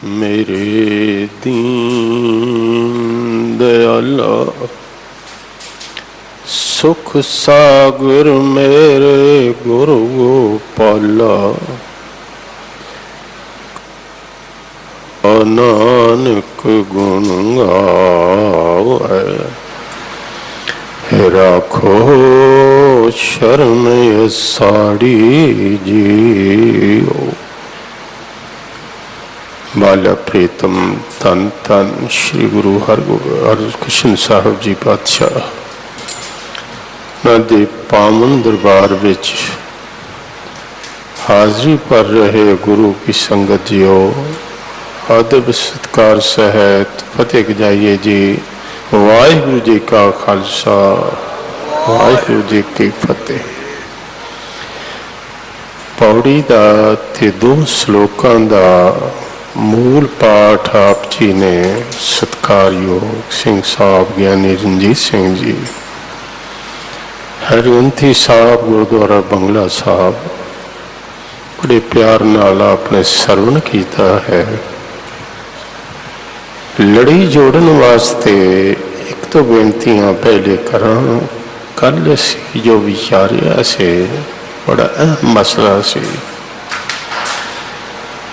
मेरे दीन दयाला, सुख सागर मेरे गुरु गोपाला। नानक गुण गावै, राखो शरण साड़ी जियो। बाला प्रीतम धन धन श्री गुरु हरकृष्ण साहब जी पातशाह उन्होंने पावन दरबार विच हाजरी भर रहे गुरु की संगत जियो, अदब सत्कार सहित फतेह गजाइए जी। वाहिगुरु जी का खालसा, वाहिगुरु जी की फतेह। पौड़ी दा ते दो श्लोकां दा मूल पाठ आप जी ने सत्कारयोग सिंह साहब ज्ञानी रंजीत सिंह जी हरगंथी साहब गुरुद्वारा बंगला साहब बड़े प्यार नाल आपने सरवण किया है। लड़ी जोड़न वास्ते एक तो बेनतियां पहले करा। कल असी जो विचारिया से बड़ा अहम मसला से,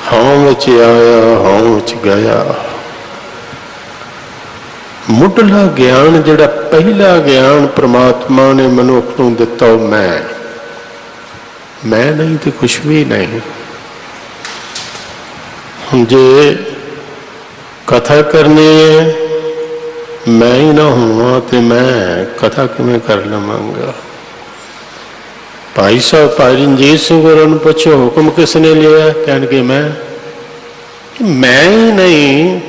हाँ विच आया हाँ विच गया। मुढ़ला ज्ञान जिहड़ा पहला ज्ञान परमात्मा ने मनुख नूं दिता मैं नहीं तो कुछ भी नहीं। हुण जे कथा करनी है मैं ही ना होवां ते मैं कथा किवें कर लवांगा। भाई साहब भाई रंजीत सिंह होरां नूं पुछो हुक्म किसने लिया, कहणगे मैं ही नहीं।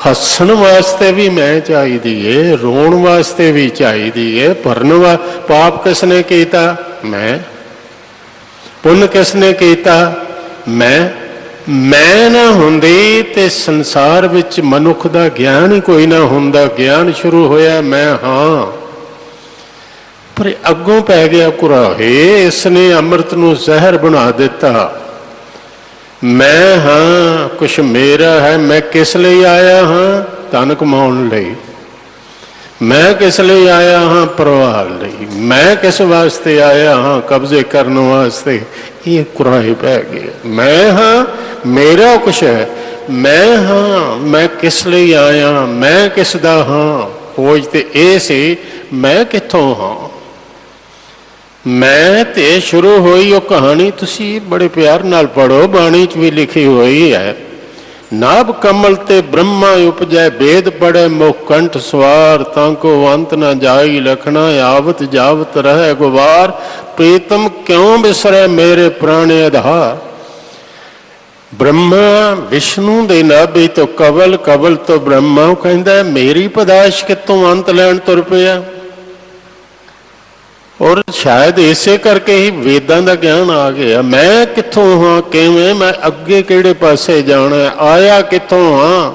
हसन वास्ते भी मैं चाहिदी है, रोण वास्ते भी चाहिदी है, भरन पाप किसने कीता मैं, पुण्य किसने कीता मैं ना हुंदी ते संसार विच मनुख दा ज्ञान ही कोई ना हुंदा। ज्ञान शुरू होया मैं हाँ, पर अगों पै गया कुराहे, इसने अमृत नूं जहर बना दिता। मैं हाँ कुछ मेरा है, मैं किस लिए आया हाँ धन कमाउण लई, मैं किस लिए आया हाँ परिवार लई, मैं किस वास्ते आया हाँ कब्जे करने वास्ते। ये कुराहे पै गए। मैं हाँ मेरा कुछ है, मैं हाँ मैं किस लिए आया, मैं किस दा हाँ खोज ते ए सी मैं कित्थों हाँ। मैं ते शुरू हुई वो कहानी तुसी बड़े प्यार नाल पढ़ो, बाणी च भी लिखी हुई है। नाभ कमल ते ब्रह्मा उपजै, वेद पढ़े मुख कंठ सवार, तांको अंत न जाई लखना, आवत जावत रहे गुवार, प्रीतम क्यों बिसरे मेरे प्राणे आधार। ब्रह्मा विष्णु दे नाभि तो कवल, कवल तो ब्रह्मा कहंदा मेरी पैदाइश कितों अंत लैण तुर पिया। और शायद इसे करके ही वेदां दा ज्ञान आ गया। मैं कित्थों हाँ किवें, मैं अगे किहड़े पासे जाना, आया कित्थों हाँ।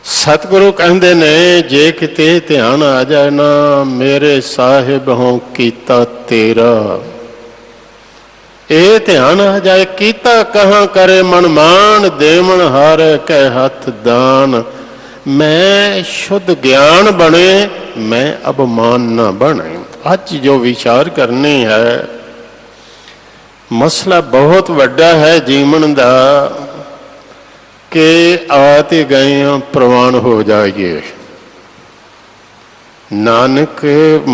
सतगुरु कहंदे ने जे किते ध्यान आ जाए ना, मेरे साहिब हों कीता तेरा। ए ध्यान आ जाए कीता कहाँ करे मनमान, देवन हारे कै हथ दान। मैं शुद्ध ज्ञान बने, मैं अबमान न बने। आज जो विचार करनी है मसला बहुत वड्डा है जीवन का कि आते गए प्रवान हो जाइए। नानक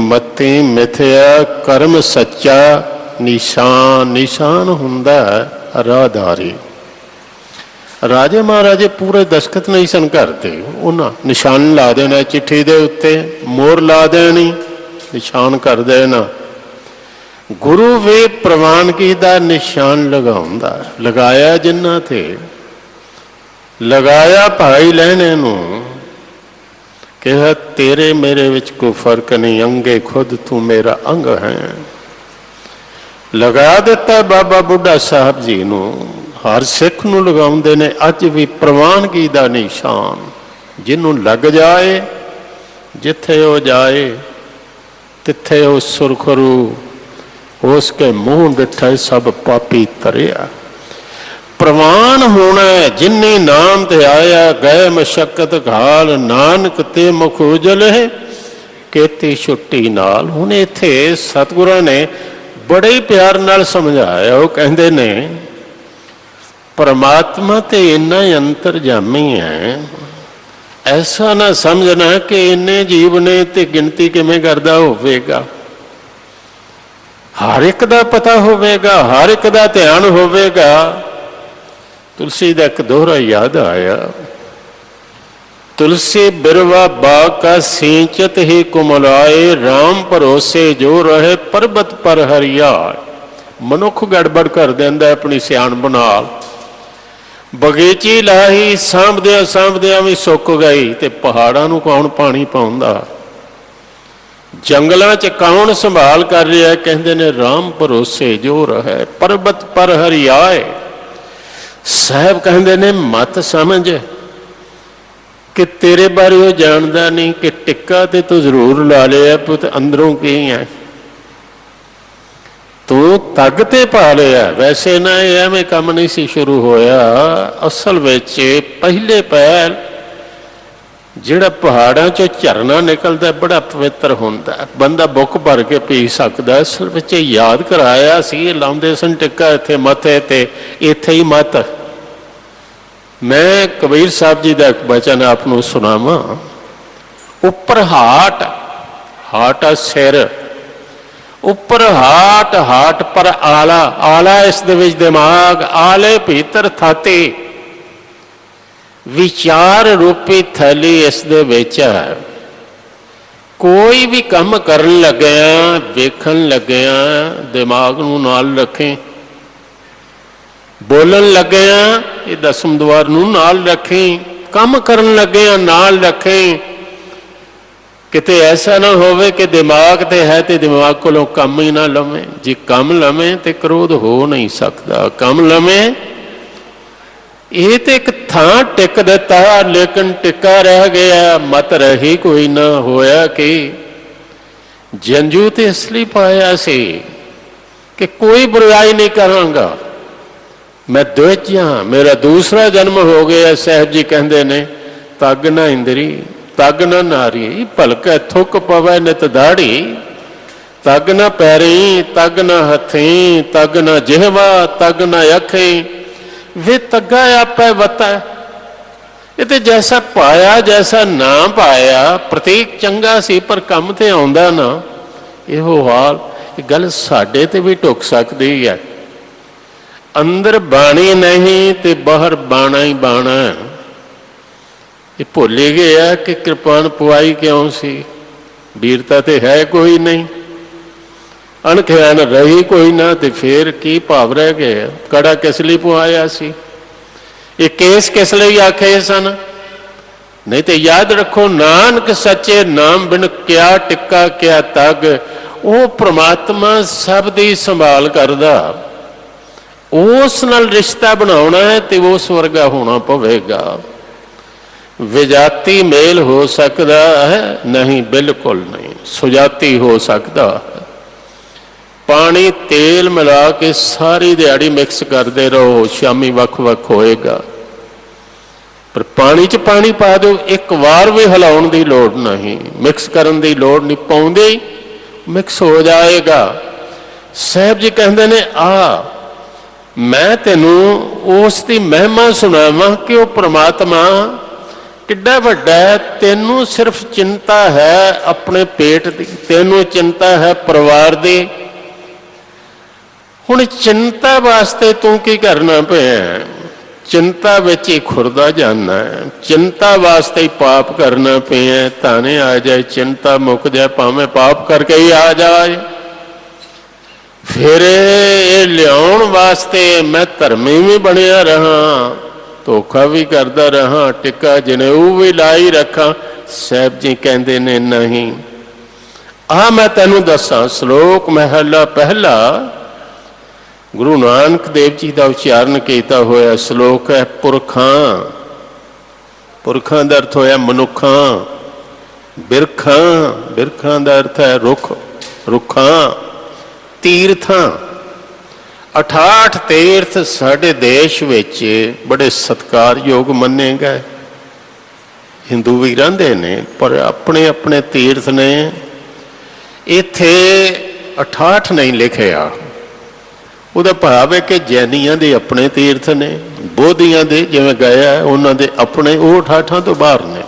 मति मिथया कर्म सच्चा, निशान निशान हुंदा राहदारी। राजे महाराजे पूरे दस्खत नहीं सन करते, उन्हें निशान ला देना चिट्ठी दे उत्ते, मोहर ला देनी, निशान कर देना। गुरु भी प्रवानगी का निशान लगाउंदा, लगाया जिन्ना थे लगाया भाई लहने नूं, कहा तेरे मेरे विच कोई फर्क नहीं, अंगे खुद तू मेरा अंग है। लगा दिता बाबा बुढ़ा साहब जी नूं, हर सिख नूं लगाउंदे ने अज भी प्रवानगी का निशान। जिन्हों लग जाए जिथे वो जाए तिथे वो सुरखरू, उसके मुंह डिठे सब पापी तरिया। प्रवान होना है जिन्नी नाम ते आया गए मशक्कत घाल नानक ते मुख उजल है केती छुट्टी नाल। हुण इत्थे सतगुरां ने बड़े ही प्यार नाल समझाया। वो कहंदे ने परमात्मा ते इन्ना ही अंतरजामी है, ऐसा ना समझना कि इन्ने जीव ने ते गिनती किवें करदा होवेगा। हर एक दा पता होवेगा, हर एक दा ध्यान होवेगा। तुलसी दा एक दोहरा याद आया, तुलसी बिरवा बाग का सींचत ही कुमलाए राम भरोसे जो रहे पर्वत पर हरियाए। मनुख गड़बड़ कर देंदा अपनी सियाणप नाल। बगीची लाही सांभदियां सांभदियां भी सुक गई ते पहाड़ां नूं कौन पानी पाउंदा, जंगलों च कौन संभाल कर रहा है। कहते ने राम भरोसे जो रहे पर्वत पर हरियाए। साहब कहते ने मत समझ कि तेरे बारे वो जानता नहीं कि टिक्का ते तू जरूर ला लिया, पुत अंदरों की है तू तग ते पा लिया। वैसे ना एवें काम नहीं सी शुरू होया। असल विच पहले पहल जिहड़ा पहाड़ों चो झरना निकलता बड़ा पवित्र होंदा, बंदा बुक भर के पी सकता। असल विच याद कराया सी, लाउंदे सन टिक्का इत्थे मथे ते इत्थे ही मत। मैं कबीर साहब जी का एक वचन आपनों सुनावां। उपर हाट, हाट आ सिर, उपर हाट, हाट पर आला, आला इस दे विच दिमाग, आले भीतर थाती, विचार रूपी थैली इस दे विच है। कोई भी काम करन लग्या, वेखण लग्या दिमाग नूं नाल रखें, बोलन लग्या ये दसम द्वार नूं नाल रखें, काम करन लग्या नाल रखें। किते ऐसा ना होवे कि दिमाग ते है तो दिमाग कोलों काम ही ना लवें। जे काम लवें तो क्रोध हो नहीं सकता। काम लवें ये तो एक थां टिक दिता, लेकिन टिका रह गया, मत रही कोई ना। होया कि जंजू तो इसलिए पाया सी कि कोई बुराई नहीं करांगा, मैं द्विज हाँ, मेरा दूसरा जन्म हो गया। साहब जी कहते ने तग ना इंदरी, तग ना नारी, भलके थुक पवे नित दाड़ी। तग ना पैरी, तग ना हथी, तग ना जिहवा, तग ना अखी, वे तग्गा आपे वता। ये तो जैसा पाया जैसा ना पाया, प्रतीक चंगा सी पर कम ते आउंदा ना। इहो हाल गल साडे ते भी टुक सकदी है। अंदर बाणी नहीं तो बाहर बाणा ही बाणा। ये भुल ही गया कि कृपान पुआई क्यों सी, वीरता तो है कोई नहीं, अणखियान रही कोई ना, तो फिर की भाव रह गया। कड़ा किस लिए पुआया सी, ये केस किस लिए आखे सन। नहीं तो याद रखो नानक सच्चे नाम बिन क्या टिक्का क्या तग। वो परमात्मा सब दी संभाल करदा, उस नाल रिश्ता बनाना है तो उस वर्गा होना पवेगा। विजाती मेल हो सकता है नहीं, बिल्कुल नहीं। सुजाती हो सकता है। पानी तेल मिला के सारी दिहाड़ी मिक्स करते रहो, शामी वख वख होएगा। पर पानी च पानी पा दो, एक बार भी हिलाउण की लोड़ नहीं, मिक्स करने की लोड़ नहीं, पाउंदे ही मिक्स हो जाएगा। साहब जी कहते ने आ मैं तेनू उस दी महिमा सुनावां कि वह परमात्मा किड्डा वड्डा है। तेनू सिर्फ चिंता है अपने पेट की, तेनू चिंता है परिवार की। हुण चिंता वास्ते तू की करना पिया, चिंता विच ही खुरदा जाना है। चिंता वास्ते ही पाप करना पिया। ताने आ जाए चिंता मुक जाए, भावें पाप करके ही आ जाए। फिर ये लियाउण वास्ते मैं धर्मी भी बनिया रहा, धोखा भी करता रहा, टिक्का जनेऊ भी लाई रखा। साहब जी कहते ने नहीं। आ मैं तेनू दसा श्लोक महला पहला गुरु नानक देव जी का उच्चारण किया होया श्लोक है। पुरखां, पुरखां का अर्थ होया मनुखां। बिरखां, बिरखां का अर्थ है रुख, रुखां। तीर्थां 68 ਤੀਰਥ ਸਾਡੇ ਦੇਸ਼ ਵਿੱਚ ਬੜੇ ਸਤਿਕਾਰਯੋਗ ਮੰਨੇ ਗਏ। ਹਿੰਦੂ ਵੀ ਰਹਿੰਦੇ ਨੇ ਪਰ ਆਪਣੇ ਆਪਣੇ ਤੀਰਥ ਨੇ। ਇੱਥੇ 68 ਨਹੀਂ ਲਿਖਿਆ। ਉਹਦਾ ਭਾਵ ਹੈ ਕਿ ਜੈਨੀਆਂ ਦੇ ਆਪਣੇ ਤੀਰਥ ਨੇ, ਬੋਧੀਆਂ ਦੇ ਜਿਵੇਂ ਗਏ ਉਹਨਾਂ ਦੇ ਆਪਣੇ, ਉਹ 68 ਤੋਂ ਬਾਹਰ ਨੇ।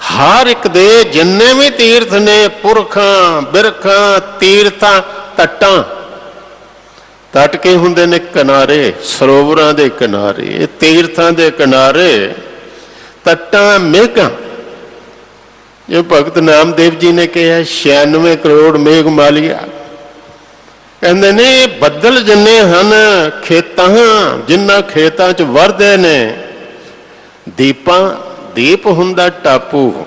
ਹਰ ਇੱਕ ਦੇ ਜਿੰਨੇ ਵੀ ਤੀਰਥ ਨੇ, ਪੁਰਖਾਂ ਬਿਰਖਾਂ ਤੀਰਥਾਂ ਤੱਟਾਂ, ਤੱਟ ਕੇ ਹੁੰਦੇ ਨੇ ਕਿਨਾਰੇ, ਸਰੋਵਰਾਂ ਦੇ ਕਿਨਾਰੇ, ਤੀਰਥਾਂ ਦੇ ਕਿਨਾਰੇ, ਤੱਟਾਂ ਮੇਘਾਂ। ਜੋ ਭਗਤ ਨਾਮਦੇਵ ਜੀ ਨੇ ਕਿਹਾ 96 ਕਰੋੜ ਮੇਘ ਮਾਲੀਆ। ਕਹਿੰਦੇ ਨੇ ਬੱਦਲ ਜਿੰਨੇ ਹਨ ਖੇਤਾਂ, ਜਿੰਨਾ ਖੇਤਾਂ 'ਚ ਵਰਦੇ ਨੇ, ਦੀਪ ਹੁੰਦਾ ਟਾਪੂ,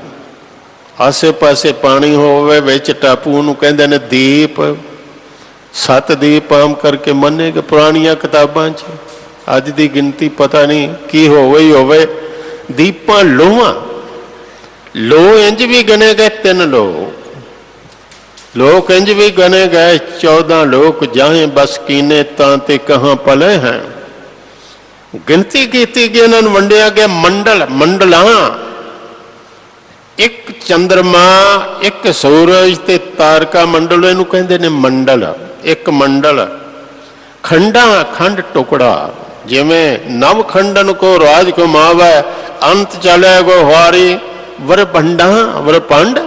ਆਸੇ ਪਾਸੇ ਪਾਣੀ ਹੋਵੇ, ਵਿੱਚ ਟਾਪੂ ਨੂੰ ਕਹਿੰਦੇ ਨੇ ਦੀਪ। 7 ਦੀਪ ਆਮ ਕਰਕੇ ਮੰਨੇ ਕਿ ਪੁਰਾਣੀਆਂ ਕਿਤਾਬਾਂ 'ਚ, ਅੱਜ ਦੀ ਗਿਣਤੀ ਪਤਾ ਨਹੀਂ ਕੀ ਹੋਵੇ ਹੀ ਹੋਵੇ। ਦੀਪਾਂ ਲੋਹਾਂ, ਲੋ ਇੰਜ ਵੀ ਗਣੇ ਗਏ 3 ਲੋਕ ਇੰਜ ਵੀ ਗਣੇ ਗਏ 14 ਲੋਕ, ਜਾਹੇ ਬਸ ਕੀਨੇ ਤਾਂ ਤੇ ਕਹਾਂ ਪਲੇ ਹੈ। ਗਿਣਤੀ ਕੀਤੀ ਗਈ, ਇਹਨਾਂ ਨੂੰ ਵੰਡਿਆ ਗਿਆ ਮੰਡਲਾਂ। ਇੱਕ ਚੰਦਰਮਾ, ਇੱਕ ਸੂਰਜ ਤੇ ਤਾਰਕਾ ਮੰਡਲ, ਇਹਨੂੰ ਕਹਿੰਦੇ ਨੇ ਮੰਡਲ। ਇੱਕ ਮੰਡਲ ਖੰਡਾਂ, ਖੰਡ ਟੁਕੜਾ, ਜਿਵੇਂ ਨਵ ਖੰਡਨ ਕੋ ਰਾਜ ਘੁਮਾਵੇ, ਅੰਤ ਚਲੇ ਗੋ ਹਾਰੀ ਵਰਪੰਡ।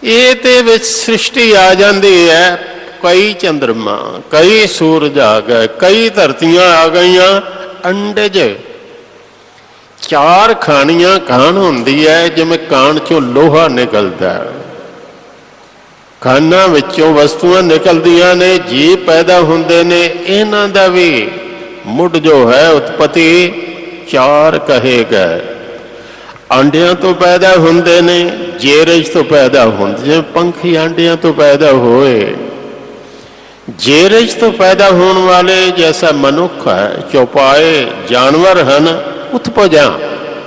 ਇਹ ਤੇ ਵਿੱਚ ਸ੍ਰਿਸ਼ਟੀ ਆ ਜਾਂਦੀ ਹੈ। ਕਈ ਚੰਦਰਮਾ, ਕਈ ਸੂਰਜ ਆ ਗਏ, ਕਈ ਧਰਤੀਆਂ ਆ ਗਈਆਂ, ਅੰਡਜ 4 ਖਾਣੀਆਂ ਕਾਣ ਹੁੰਦੀ ਹੈ। ਜਿਵੇਂ ਕਾਣ ਚੋਂ ਲੋਹਾ ਨਿਕਲਦਾ, ਖਾਨਾਂ ਵਿੱਚੋਂ ਵਸਤੂਆਂ ਨਿਕਲਦੀਆਂ ਨੇ, ਜੀਵ ਪੈਦਾ ਹੁੰਦੇ ਨੇ। ਇਹਨਾਂ ਦਾ ਵੀ ਮੁੱਢ ਜੋ ਹੈ ਉਤਪਤੀ 4 ਕਹੇ ਗਏ। ਆਂਡਿਆਂ ਤੋਂ ਪੈਦਾ ਹੁੰਦੇ ਨੇ, ਜੇਰਜ ਤੋਂ ਪੈਦਾ ਹੁੰਦੇ, ਜਿਵੇਂ ਪੰਖੀ ਆਂਡਿਆਂ ਤੋਂ ਪੈਦਾ ਹੋਏ। ਜੇਰਜ ਤੋਂ ਪੈਦਾ ਹੋਣ ਵਾਲੇ ਜੈਸਾ ਮਨੁੱਖ ਹੈ, ਚੌਪਾਏ ਜਾਨਵਰ ਹਨ, ਉਤਪਜਾਂ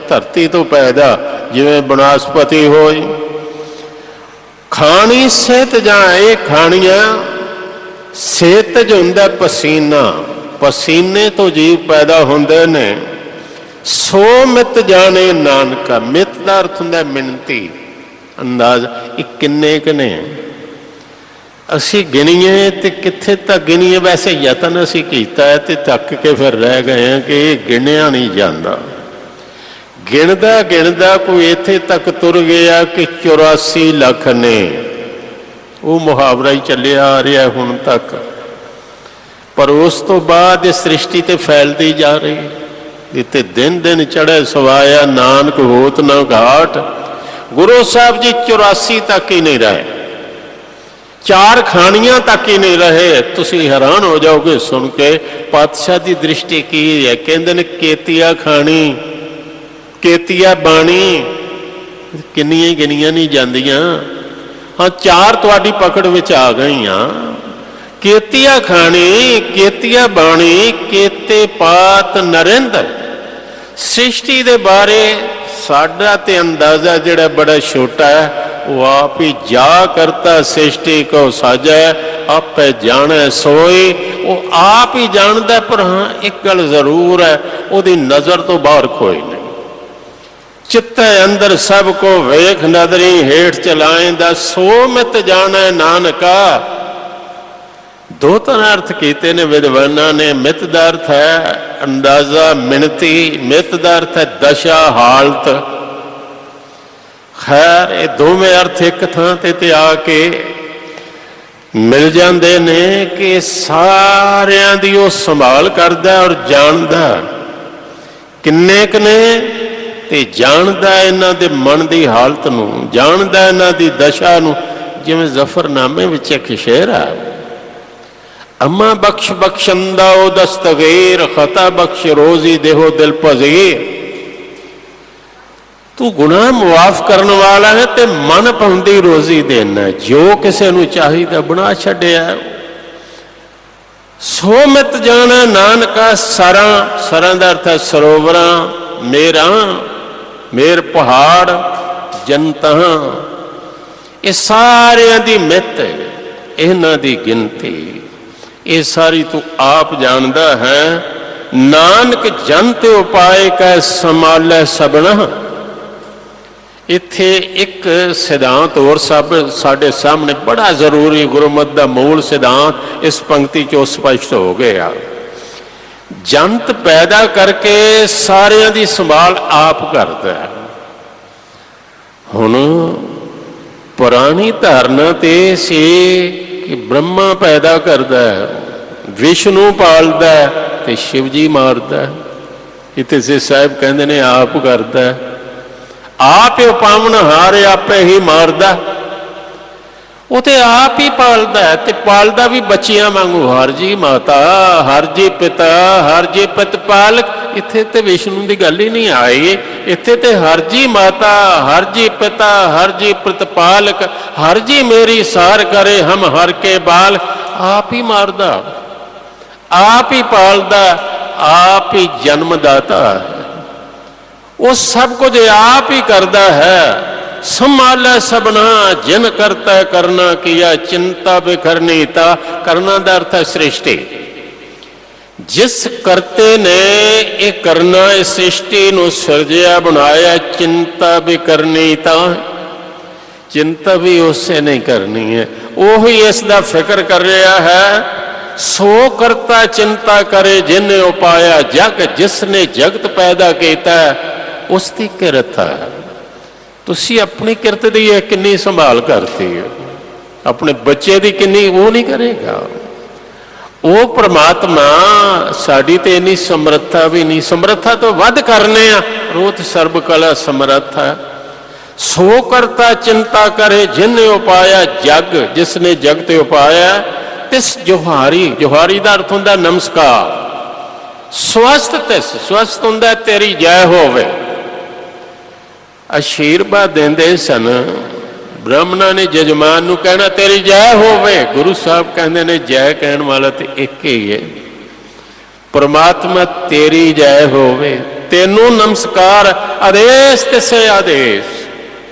ਧਰਤੀ ਤੋਂ ਪੈਦਾ, ਜਿਵੇਂ ਬਨਸਪਤੀ ਹੋਈ। ਖਾਣੀ ਸਿਹਤ ਜਾਂ, ਇਹ ਖਾਣੀਆਂ ਸਿਹਤਜ ਹੁੰਦਾ ਪਸੀਨਾ, ਪਸੀਨੇ ਤੋਂ ਜੀਵ ਪੈਦਾ ਹੁੰਦੇ ਨੇ। ਸੋ ਮਿਤ ਜਾਣੇ ਨਾਨਕਾ, ਮਿਤ ਦਾ ਅਰਥ ਹੁੰਦਾ ਮਿਣਤੀ, ਅੰਦਾਜ਼। ਇਹ ਕਿੰਨੇ ਕੁ ਨੇ ਅਸੀਂ ਗਿਣੀਏ ਤੇ ਕਿੱਥੇ ਤੱਕ ਗਿਣੀਏ? ਵੈਸੇ ਯਤਨ ਅਸੀਂ ਕੀਤਾ ਹੈ ਤੇ ਥੱਕ ਕੇ ਫਿਰ ਰਹਿ ਗਏ ਹਾਂ ਕਿ ਇਹ ਗਿਣਿਆ ਨਹੀਂ ਜਾਂਦਾ। ਗਿਣਦਾ ਗਿਣਦਾ ਕੋਈ ਇੱਥੇ ਤੱਕ ਤੁਰ ਗਿਆ ਕਿ 84 ਲੱਖ ਨੇ। ਉਹ ਮੁਹਾਵਰਾ ਹੀ ਚੱਲਿਆ ਆ ਰਿਹਾ ਹੁਣ ਤੱਕ, ਪਰ ਉਸ ਤੋਂ ਬਾਅਦ ਇਹ ਸ੍ਰਿਸ਼ਟੀ ਤੇ ਫੈਲਦੀ ਜਾ ਰਹੀ। ਇੱਥੇ ਦਿਨ ਦਿਨ ਚੜ੍ਹੇ ਸਵਾਇਆ, ਨਾਨਕ ਹੋਤ ਨਾ ਘਾਟ। ਗੁਰੂ ਸਾਹਿਬ ਜੀ 84 ਤੱਕ ਹੀ ਨਹੀਂ ਰਹੇ, 4 ਖਾਣੀਆਂ ਤੱਕ ਹੀ ਨਹੀਂ ਰਹੇ। ਤੁਸੀਂ ਹੈਰਾਨ ਹੋ ਜਾਓਗੇ ਸੁਣ ਕੇ। ਪਾਤਸ਼ਾਹ ਦੀ ਦ੍ਰਿਸ਼ਟੀ ਕੀ ਹੈ? ਕਹਿੰਦੇ ਨੇ ਕੇਤੀਆ ਖਾਣੀ, ਕੇਤੀਆ ਬਾਣੀ, ਕਿੰਨੀਆਂ ਗਿਣੀਆਂ ਨਹੀਂ ਜਾਂਦੀਆਂ। ਹਾਂ 4 ਤੁਹਾਡੀ ਪਕੜ ਵਿੱਚ ਆ ਗਈਆਂ। ਕੇਤੀਆ ਖਾਣੀ, ਕੇਤੀਆ ਬਾਣੀ, ਕੇਤੇ ਪਾਤ ਨਰਿੰਦਰ। ਸ੍ਰਿਸ਼ਟੀ ਦੇ ਬਾਰੇ ਸਾਡਾ ਤੇ ਅੰਦਾਜ਼ਾ ਜਿਹੜਾ ਬੜਾ ਛੋਟਾ ਹੈ। ਉਹ ਆਪ ਹੀ ਜਾ ਕਰਤਾ ਸ੍ਰਿਸ਼ਟੀ ਕੋ ਸਾਜੈ, ਆਪੇ ਜਾਣੈ ਸੋਈ। ਉਹ ਆਪ ਹੀ ਜਾਣਦਾ। ਪਰ ਹਾਂ ਇੱਕ ਗੱਲ ਜ਼ਰੂਰ ਹੈ, ਉਹਦੀ ਨਜ਼ਰ ਤੋਂ ਬਾਹਰ ਕੋਈ ਨਹੀਂ। ਚਿੱਤੇ ਅੰਦਰ ਸਭ ਕੋ ਵੇਖ ਨਦਰੀ, ਹੇਠ ਚਲਾਏਂਦਾ ਸੋ ਮਿਤ ਜਾਣੈ ਨਾਨਕਾ। 2 ਤਰ੍ਹਾਂ ਅਰਥ ਕੀਤੇ ਨੇ ਵਿਦਵਾਨਾਂ ਨੇ। ਮਿਤ ਦਾ ਅਰਥ ਹੈ ਅੰਦਾਜ਼ਾ, ਮਿਣਤੀ। ਮਿਤ ਦਾ ਅਰਥ ਹੈ ਦਸ਼ਾ, ਹਾਲਤ। ਖੈਰ ਇਹ ਦੋਵੇਂ ਅਰਥ ਇੱਕ ਥਾਂ ਤੇ ਆ ਕੇ ਮਿਲ ਜਾਂਦੇ ਨੇ ਕਿ ਸਾਰਿਆਂ ਦੀ ਉਹ ਸੰਭਾਲ ਕਰਦਾ ਔਰ ਜਾਣਦਾ। ਕਿੰਨੇ ਕੁ ਨੇ? ਤੇ ਜਾਣਦਾ ਇਹਨਾਂ ਦੇ ਮਨ ਦੀ ਹਾਲਤ ਨੂੰ, ਜਾਣਦਾ ਇਹਨਾਂ ਦੀ ਦਸ਼ਾ ਨੂੰ। ਜਿਵੇਂ ਜ਼ਫਰਨਾਮੇ ਵਿੱਚ ਇੱਕ ਸ਼ੇਰ ਆ, ਅਮਾ ਬਖਸ਼ ਬਖਸ਼ੰਦਾ ਉਹ ਦਸਤਗੀਰ, ਖਤਾ ਬਖਸ਼ ਰੋਜ਼ੀ ਦੇਹੋ ਦਿਲ ਪਜ਼ੀਰ। ਤੂੰ ਗੁਨਾਹ ਮੁਆਫ ਕਰਨ ਵਾਲਾ ਹੈ ਤੇ ਮਨ ਪਾਉਂਦੀ ਰੋਜ਼ੀ ਦੇਣਾ। ਜੋ ਕਿਸੇ ਨੂੰ ਚਾਹੀਦਾ ਬਣਾ ਛੱਡਿਆ। ਸੋ ਮਿਤ ਜਾਣਾ ਨਾਨਕਾ। ਸਰਾਂ, ਸਰਾਂ ਦਾ ਅਰਥ ਹੈ ਸਰੋਵਰਾਂ, ਮੇਰਾਂ, ਮੇਰ ਪਹਾੜ, ਜਨਤਾਂ। ਇਹ ਸਾਰਿਆਂ ਦੀ ਮਿੱਤ, ਇਹਨਾਂ ਦੀ ਗਿਣਤੀ। ये सारी तू आप जानदा है। नानक जन ते उपाय कै संभालै सबना। इत्थे एक सिद्धांत और सब साडे सामने बड़ा जरूरी गुरमत का मूल सिद्धांत इस पंक्ति चो स्पष्ट हो गया। जंत पैदा करके सारियां दी संभाल आप करता है। हुण पुरानी धारणा ते सी कि ब्रह्मा पैदा करता है, विष्णु पालदा है ते शिव जी मारदा है। इत्थे से साहिब कहंदे ने आप करता है, आप ही पावनहार आपे ही मारदा, वो तो आप ही पालदा है ते पालदा भी बच्चियां वांगू। हर जी माता, हर जी पिता, हर जी प्रतिपालक। इत्थे ते विष्णु की गल ही नहीं आई। इत्थे ते हर जी माता, हर जी पिता, हर जी प्रतिपालक, हर जी मेरी सार करे हम हर के बाल। आप ही मारदा, आप ही पालदा, आप ही जन्मदाता है। वो सब कुछ आप ही करता है। संभाले सबना जिन करता करना किया, चिंता बिखरनी ता। करना का अर्थ है सृष्टि। जिस करते ने ये करना, इस सृष्टि नूं सिरजिया बनाया, चिंता भी करनी ता। चिंता भी उससे नहीं करनी है, वही इसका फिक्र कर रहा है। सो करता चिंता करे जिन्हें उपाया जग। जिसने जगत पैदा किया उसकी किरत है। तुसी अपनी किरत की कितनी संभाल करती है, अपने बच्चे की कितनी वो नहीं करेगा। वो परमात्मा साड़ी तो इन्नी समर्था भी नहीं, समर्था तो वध करने रोत सर्ब कला समर्थ है। सो करता चिंता करे जिन्हें उपाया जग। जिसने जग ते उपाया तिस जोहारी। जोहारी का अर्थ होंदा नमस्कार। स्वस्थ तिस, स्वस्थ होंदा तेरी जय होवे। आशीर्वाद देंदे सन। ब्राह्मणा ने जजमान नूं कहना तेरी जय होवे। गुरु साहब कहते ने जय कहने वाला तो एक ही है, परमात्मा तेरी जय होवे। तेनू नमस्कार, आदेश तिसे आदेश।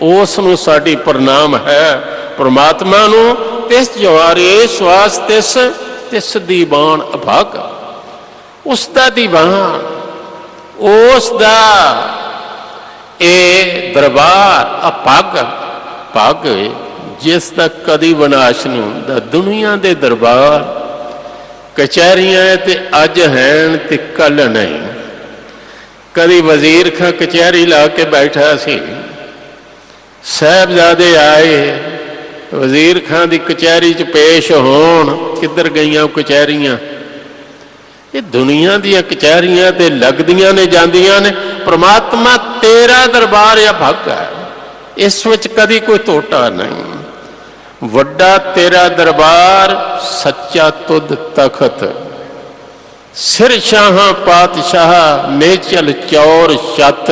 उस नूं साडी प्रणाम है। परमात्मा नूं तिस जवारे श्वास तिस, तिस दीवान अभागा। उसका दीवान, उसका ए दरबार अपग। पग जिसका कदी विनाश नहीं होंदा। दुनिया के दरबार कचहरियां ते अज हैं ते कल नहीं। कदी वजीर खां कचहरी ला के बैठा सी, साहबजादे आए वजीर खां की कचहरी च पेश होण। किधर गईयां कचहरियां? ये दुनिया दी कचहरियां ते लगदियां ने जांदियां ने। परमात्मा तेरा दरबार या भागा है, इस विच कदी कोई टोटा नहीं। वड्डा तेरा दरबार, सच्चा तुद तखत। सिर शाह पातशाह मेचल चौर छत।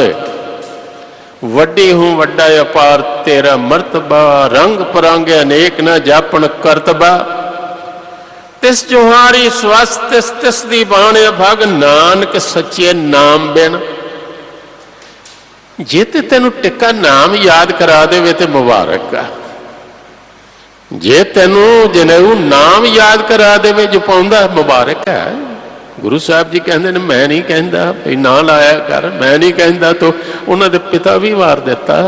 वड्डी हूं वड्डा अपार तेरा मर्तबा। रंग परांगे अनेक न जापन करतबा। तिस जोहारी स्वस्थ तिस तिस दी बाणे भाग। नानक सच्चे नाम बिन। जे ते तेनू टिक्का नाम याद करा दे तो मुबारक है। जे तेनू जनेऊ नाम याद करा दे जो पाउंदा मुबारक है। गुरु साहब जी कहते हैं मैं नहीं कहता भाई ना लाया कर, मैं नहीं कहता तो उन्होंने पिता भी वार दिता।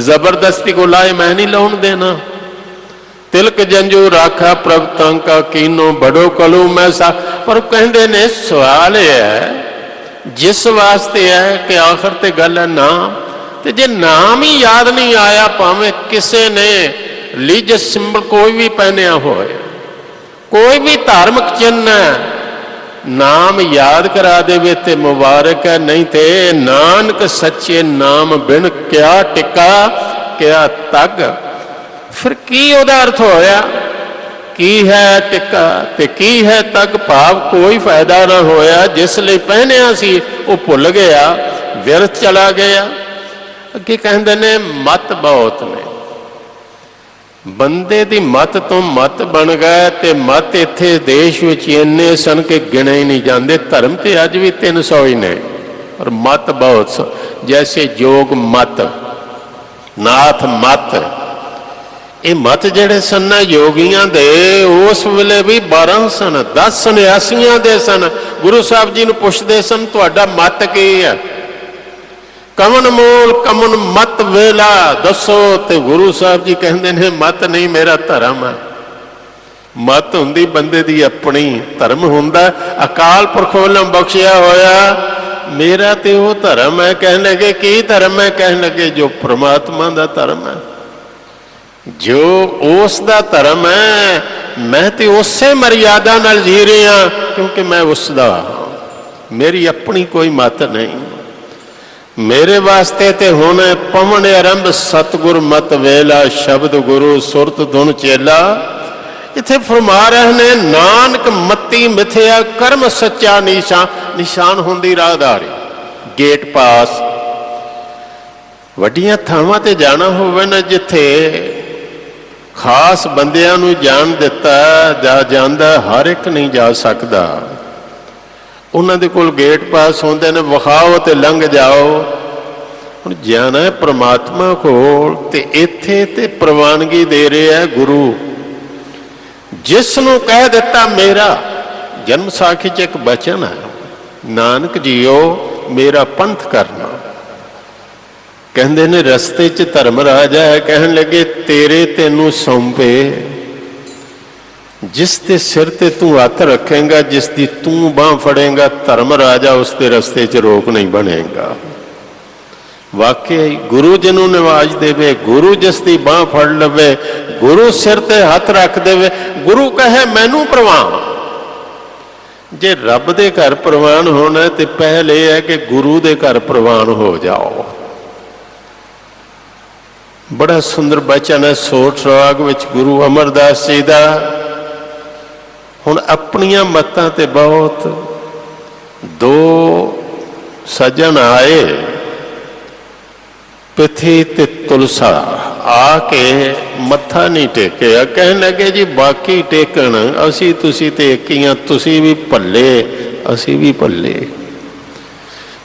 जबरदस्ती को लाए मैं नहीं लाउन देना। तिलक जंजू राखा प्रभ तंका कीनो बड़ो कलू मैं सा। पर कहते ने सवाल है जिस वास्ते है कि आखिर ते गल है नाम। तो जे नाम ही याद नहीं आया, भावें किसी ने रिलीजियस सिंबल कोई भी पहनिया होए, कोई भी धार्मिक चिन्ह नाम याद करा दे ते मुबारक है। नहीं तो नानक सच्चे नाम बिन क्या टिका क्या तग। फिर की उहदा अर्थ होया? की है टिका ते की है तक? भाव कोई फायदा ना होया। जिसलिए पहनिया सी वो भुल गया, व्यर्थ चला गया। अगे कहते ने मत बहुत ने। बंदे की मत तो मत बन गए ते मत इत्थे देश विच इन्ने सन के गिने ही नहीं जाते। धर्म तो अज भी 300 ही ने और मत बहुत। जैसे जोग मत, नाथ मत, ਇਹ ਮਤ ਜਿਹੜੇ ਸਨ ਨਾ ਯੋਗੀਆਂ ਦੇ, ਉਸ ਵੇਲੇ ਵੀ 12 ਸਨ, 10 ਸੰਨਿਆਸੀਆਂ ਦੇ ਸਨ। ਗੁਰੂ ਸਾਹਿਬ ਜੀ ਨੂੰ ਪੁੱਛਦੇ ਸਨ, ਤੁਹਾਡਾ ਮਤ ਕੀ ਹੈ? ਕਮਨ ਮੂਲ ਕਮਨ ਮਤ ਵੇਲਾ ਦੱਸੋ। ਤੇ ਗੁਰੂ ਸਾਹਿਬ ਜੀ ਕਹਿੰਦੇ ਨੇ, ਮਤ ਨਹੀਂ, ਮੇਰਾ ਧਰਮ ਹੈ। ਮਤ ਹੁੰਦੀ ਬੰਦੇ ਦੀ ਆਪਣੀ, ਧਰਮ ਹੁੰਦਾ ਅਕਾਲ ਪੁਰਖ ਵੱਲੋਂ ਬਖਸ਼ਿਆ ਹੋਇਆ। ਮੇਰਾ ਤੇ ਉਹ ਧਰਮ ਹੈ। ਕਹਿਣ ਲੱਗੇ, ਕੀ ਧਰਮ ਹੈ? ਕਹਿਣ ਲੱਗੇ, ਜੋ ਪ੍ਰਮਾਤਮਾ ਦਾ ਧਰਮ ਹੈ, ਜੋ ਉਸ ਦਾ ਧਰਮ ਹੈ। ਮੈਂ ਤੇ ਉਸੇ ਮਰਿਆਦਾ ਨਾਲ ਜੀ ਰਿਹਾ, ਕਿਉਂਕਿ ਮੈਂ ਉਸ ਦਾ, ਮੇਰੀ ਆਪਣੀ ਕੋਈ ਮਤ ਨਹੀਂ। ਮੇਰੇ ਵਾਸਤੇ ਤੇ ਹੁਣ ਪਵਨ ਆਰੰਭ ਸਤਿਗੁਰ ਮਤ ਵੇਲਾ, ਸ਼ਬਦ ਗੁਰੂ ਸੁਰਤ ਧੁਨ ਚੇਲਾ। ਇੱਥੇ ਫਰਮਾ ਰਹੇ ਨੇ, ਨਾਨਕ ਮਤੀ ਮਿਥਿਆ ਕਰਮ ਸੱਚਾ ਨਿਸ਼ਾਨ। ਨਿਸ਼ਾਨ ਹੁੰਦੀ ਰਾਹਦਾਰੀ, ਗੇਟ ਪਾਸ। ਵੱਡੀਆਂ ਥਾਵਾਂ ਤੇ ਜਾਣਾ ਹੋਵੇ ਨਾ, ਜਿੱਥੇ ਖਾਸ ਬੰਦਿਆਂ ਨੂੰ ਜਾਣ ਦਿੱਤਾ ਜਾ ਜਾਂਦਾ, ਹਰ ਇੱਕ ਨਹੀਂ ਜਾ ਸਕਦਾ। ਉਹਨਾਂ ਦੇ ਕੋਲ ਗੇਟ ਪਾਸ ਹੁੰਦੇ ਨੇ, ਵਿਖਾਓ ਤੇ ਲੰਘ ਜਾਓ। ਹੁਣ ਜਾਣਾ ਪ੍ਰਮਾਤਮਾ ਕੋਲ, ਤੇ ਇੱਥੇ ਤੇ ਪ੍ਰਵਾਨਗੀ ਦੇ ਰਿਹਾ ਗੁਰੂ। ਜਿਸ ਨੂੰ ਕਹਿ ਦਿੱਤਾ ਮੇਰਾ, ਜਨਮ ਸਾਖੀ 'ਚ ਇੱਕ ਬਚਨ ਹੈ, ਨਾਨਕ ਜੀਓ ਮੇਰਾ ਪੰਥ ਕਰਨਾ। ਕਹਿੰਦੇ ਨੇ ਰਸਤੇ 'ਚ ਧਰਮ ਰਾਜਾ ਹੈ, ਕਹਿਣ ਲੱਗੇ, ਤੇਰੇ ਤੈਨੂੰ ਸੌਂਪੇ, ਜਿਸ ਦੇ ਸਿਰ ਤੇ ਤੂੰ ਹੱਥ ਰੱਖੇਂਗਾ, ਜਿਸ ਦੀ ਤੂੰ ਬਾਂਹ ਫੜੇਂਗਾ, ਧਰਮ ਰਾਜਾ ਉਸ ਦੇ ਰਸਤੇ 'ਚ ਰੋਕ ਨਹੀਂ ਬਣੇਗਾ। ਵਾਕਿਆ ਹੀ ਗੁਰੂ ਜਿਹਨੂੰ ਨਿਵਾਜ ਦੇਵੇ, ਗੁਰੂ ਜਿਸ ਦੀ ਬਾਂਹ ਫੜ ਲਵੇ, ਗੁਰੂ ਸਿਰ ਤੇ ਹੱਥ ਰੱਖ ਦੇਵੇ, ਗੁਰੂ ਕਹੇ ਮੈਨੂੰ ਪ੍ਰਵਾਨ। ਜੇ ਰੱਬ ਦੇ ਘਰ ਪ੍ਰਵਾਨ ਹੋਣਾ, ਤੇ ਪਹਿਲ ਇਹ ਹੈ ਕਿ ਗੁਰੂ ਦੇ ਘਰ ਪ੍ਰਵਾਨ ਹੋ ਜਾਓ। ਬੜਾ ਸੁੰਦਰ ਬਚਨ ਹੈ ਸੋਠ ਰਾਗ ਵਿੱਚ ਗੁਰੂ ਅਮਰਦਾਸ ਜੀ ਦਾ। ਹੁਣ ਆਪਣੀਆਂ ਮੱਤਾਂ ਤੇ ਬਹੁਤ, ਦੋ ਸੱਜਣ ਆਏ, ਪਿਥੀ ਤੇ ਤੁਲਸਾ, ਆ ਕੇ ਮੱਥਾ ਨਹੀਂ ਟੇਕਿਆ। ਕਹਿਣ ਲੱਗੇ, ਜੀ ਬਾਕੀ ਟੇਕਣ, ਅਸੀਂ ਤੁਸੀਂ ਤੇ ਇੱਕ ਹੀ ਹਾਂ, ਤੁਸੀਂ ਵੀ ਭੱਲੇ ਅਸੀਂ ਵੀ ਭੱਲੇ।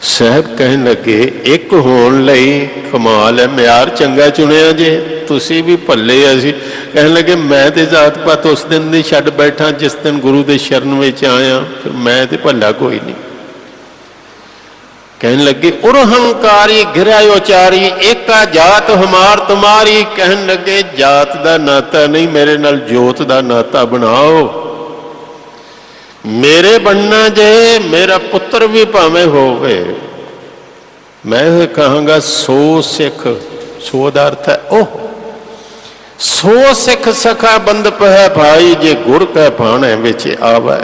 ਸਾਹਿਬ ਕਹਿਣ ਲੱਗੇ, ਇੱਕ ਹੋਣ ਲਈ ਕਮਾਲ ਹੈ, ਮਿਆਰ ਚੰਗਾ ਚੁਣਿਆ ਜੇ, ਤੁਸੀਂ ਵੀ ਭੱਲੇ ਅਸੀਂ। ਕਹਿਣ ਲੱਗੇ, ਮੈਂ ਤੇ ਜਾਤ ਪਾਤ ਉਸ ਦਿਨ ਦੀ ਛੱਡ ਬੈਠਾ ਜਿਸ ਦਿਨ ਗੁਰੂ ਦੇ ਸ਼ਰਨ ਵਿੱਚ ਆਇਆ, ਫਿਰ ਮੈਂ ਤੇ ਭੱਲਾ ਕੋਈ ਨਹੀਂ। कहने लगे उरहंकारी गिरा उचारी एका जात हमार तुम्हारी। कहन लगे जात का नाता नहीं, मेरे नाल जोत का नाता बनाओ। मेरे बनना जे मेरा पुत्र भी भावें होवे, मैं कहांगा सो सिख, सो दा अर्थ है ओह, सो सिख सखा बंदप है भाई, जे गुर कै भाणे विच आवे।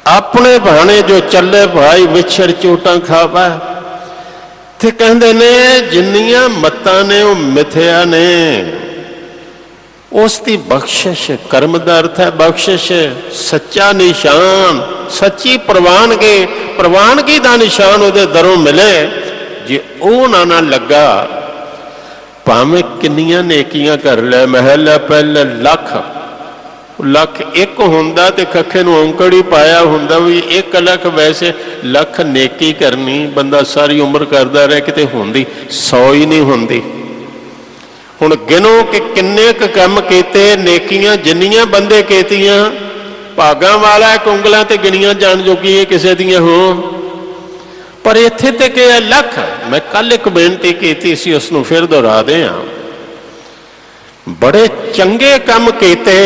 अपने भाणे जो चले भाई विछड़ चोटां खावा। ते कहंदे ने जिन्नियां मत्तां ने वो मिथ्या ने, उसकी बख्शिश, कर्म का अर्थ है बख्शिश, सच्चा निशान, सच्ची प्रवानगी, प्रवानगी का निशान उहदे दरों मिले। जे वो ना लगा भावें किन्नियां नेकियां कर ले, महल पहले लख लख एक हुंदा ते कखे नूं औंकड़ ही पाया हुंदा भी 1 लख, वैसे लख नेकी करनी बंदा सारी उम्र करता रहे, किते हुंदी 100 ही नहीं हुंदी। हुण गिनो कि किन्ने क काम कीते, नेकियां जिन्नियां बंदे कीतियां, भागां वाला कुंगलां ते गिनियां जाण जोगी किसे दियां हो, पर इत्थे ते कि लख। मैं कल एक बेनती कीती सी, उसनूं फिर दोहरा दिआं। बड़े चंगे काम कीते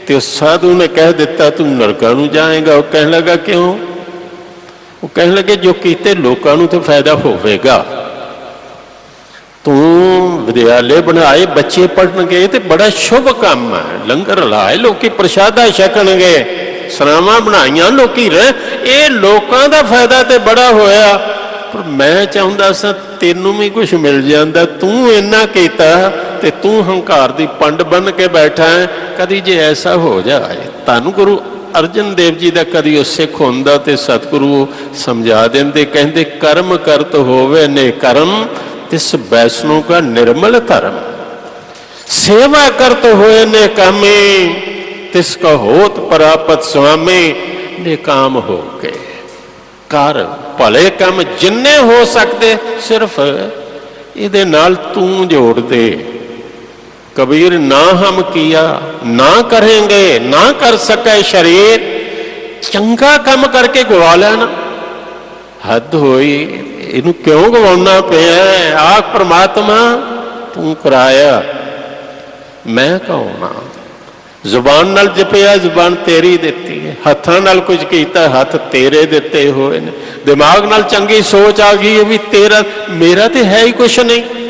ते साधु ने कह दिता तू नरकां नूं जाएगा। वो कहने लगा क्यों? वो कहने लगे जो कीते लोकां नूं तो फायदा होवेगा। तू विद्यालय बनाए, बच्चे पढ़नगे तो बड़ा शुभ काम है, लंगर लाए लोग प्रसादा छकणगे, सरावां बनाईयां लोकी रहे, ये लोकां दा फायदा तो बड़ा होया। पर मैं चाहुंदा सा तैनूं भी कुछ मिल जांदा, तू इन्ना कीता ते तू हंकार दी पंड बन के बैठा है। कदी जे ऐसा हो जाए, धन गुरु अर्जन देव जी का कदी वो सिख होंदा ते सतगुरु समझा देंदे, कहंदे कर्म करत होवे ने कर्म, तिस वैष्णु का निर्मल धर्म। सेवा करत होए ने कामे, तिसका होत परापत स्वामी। निकाम हो के कर भले काम जिन्ने हो सकते, सिर्फ इहदे नाल तू जोड़ दे। कबीर ना हम किया ना करेंगे ना कर सके शरीर, चंगा काम करके गवा लेना। हद होई, इनू क्यों गवाना पिया? आख परमात्मा तू कराया, मैं कौन? जुबान नाल जपिया, जुबान तेरी दिती है। हत्थां नाल कुछ कीता, हथ तेरे दिते हुए ने। दिमाग नाल चंगी सोच आ गई है भी तेरा, मेरा तो है ही कुछ नहीं।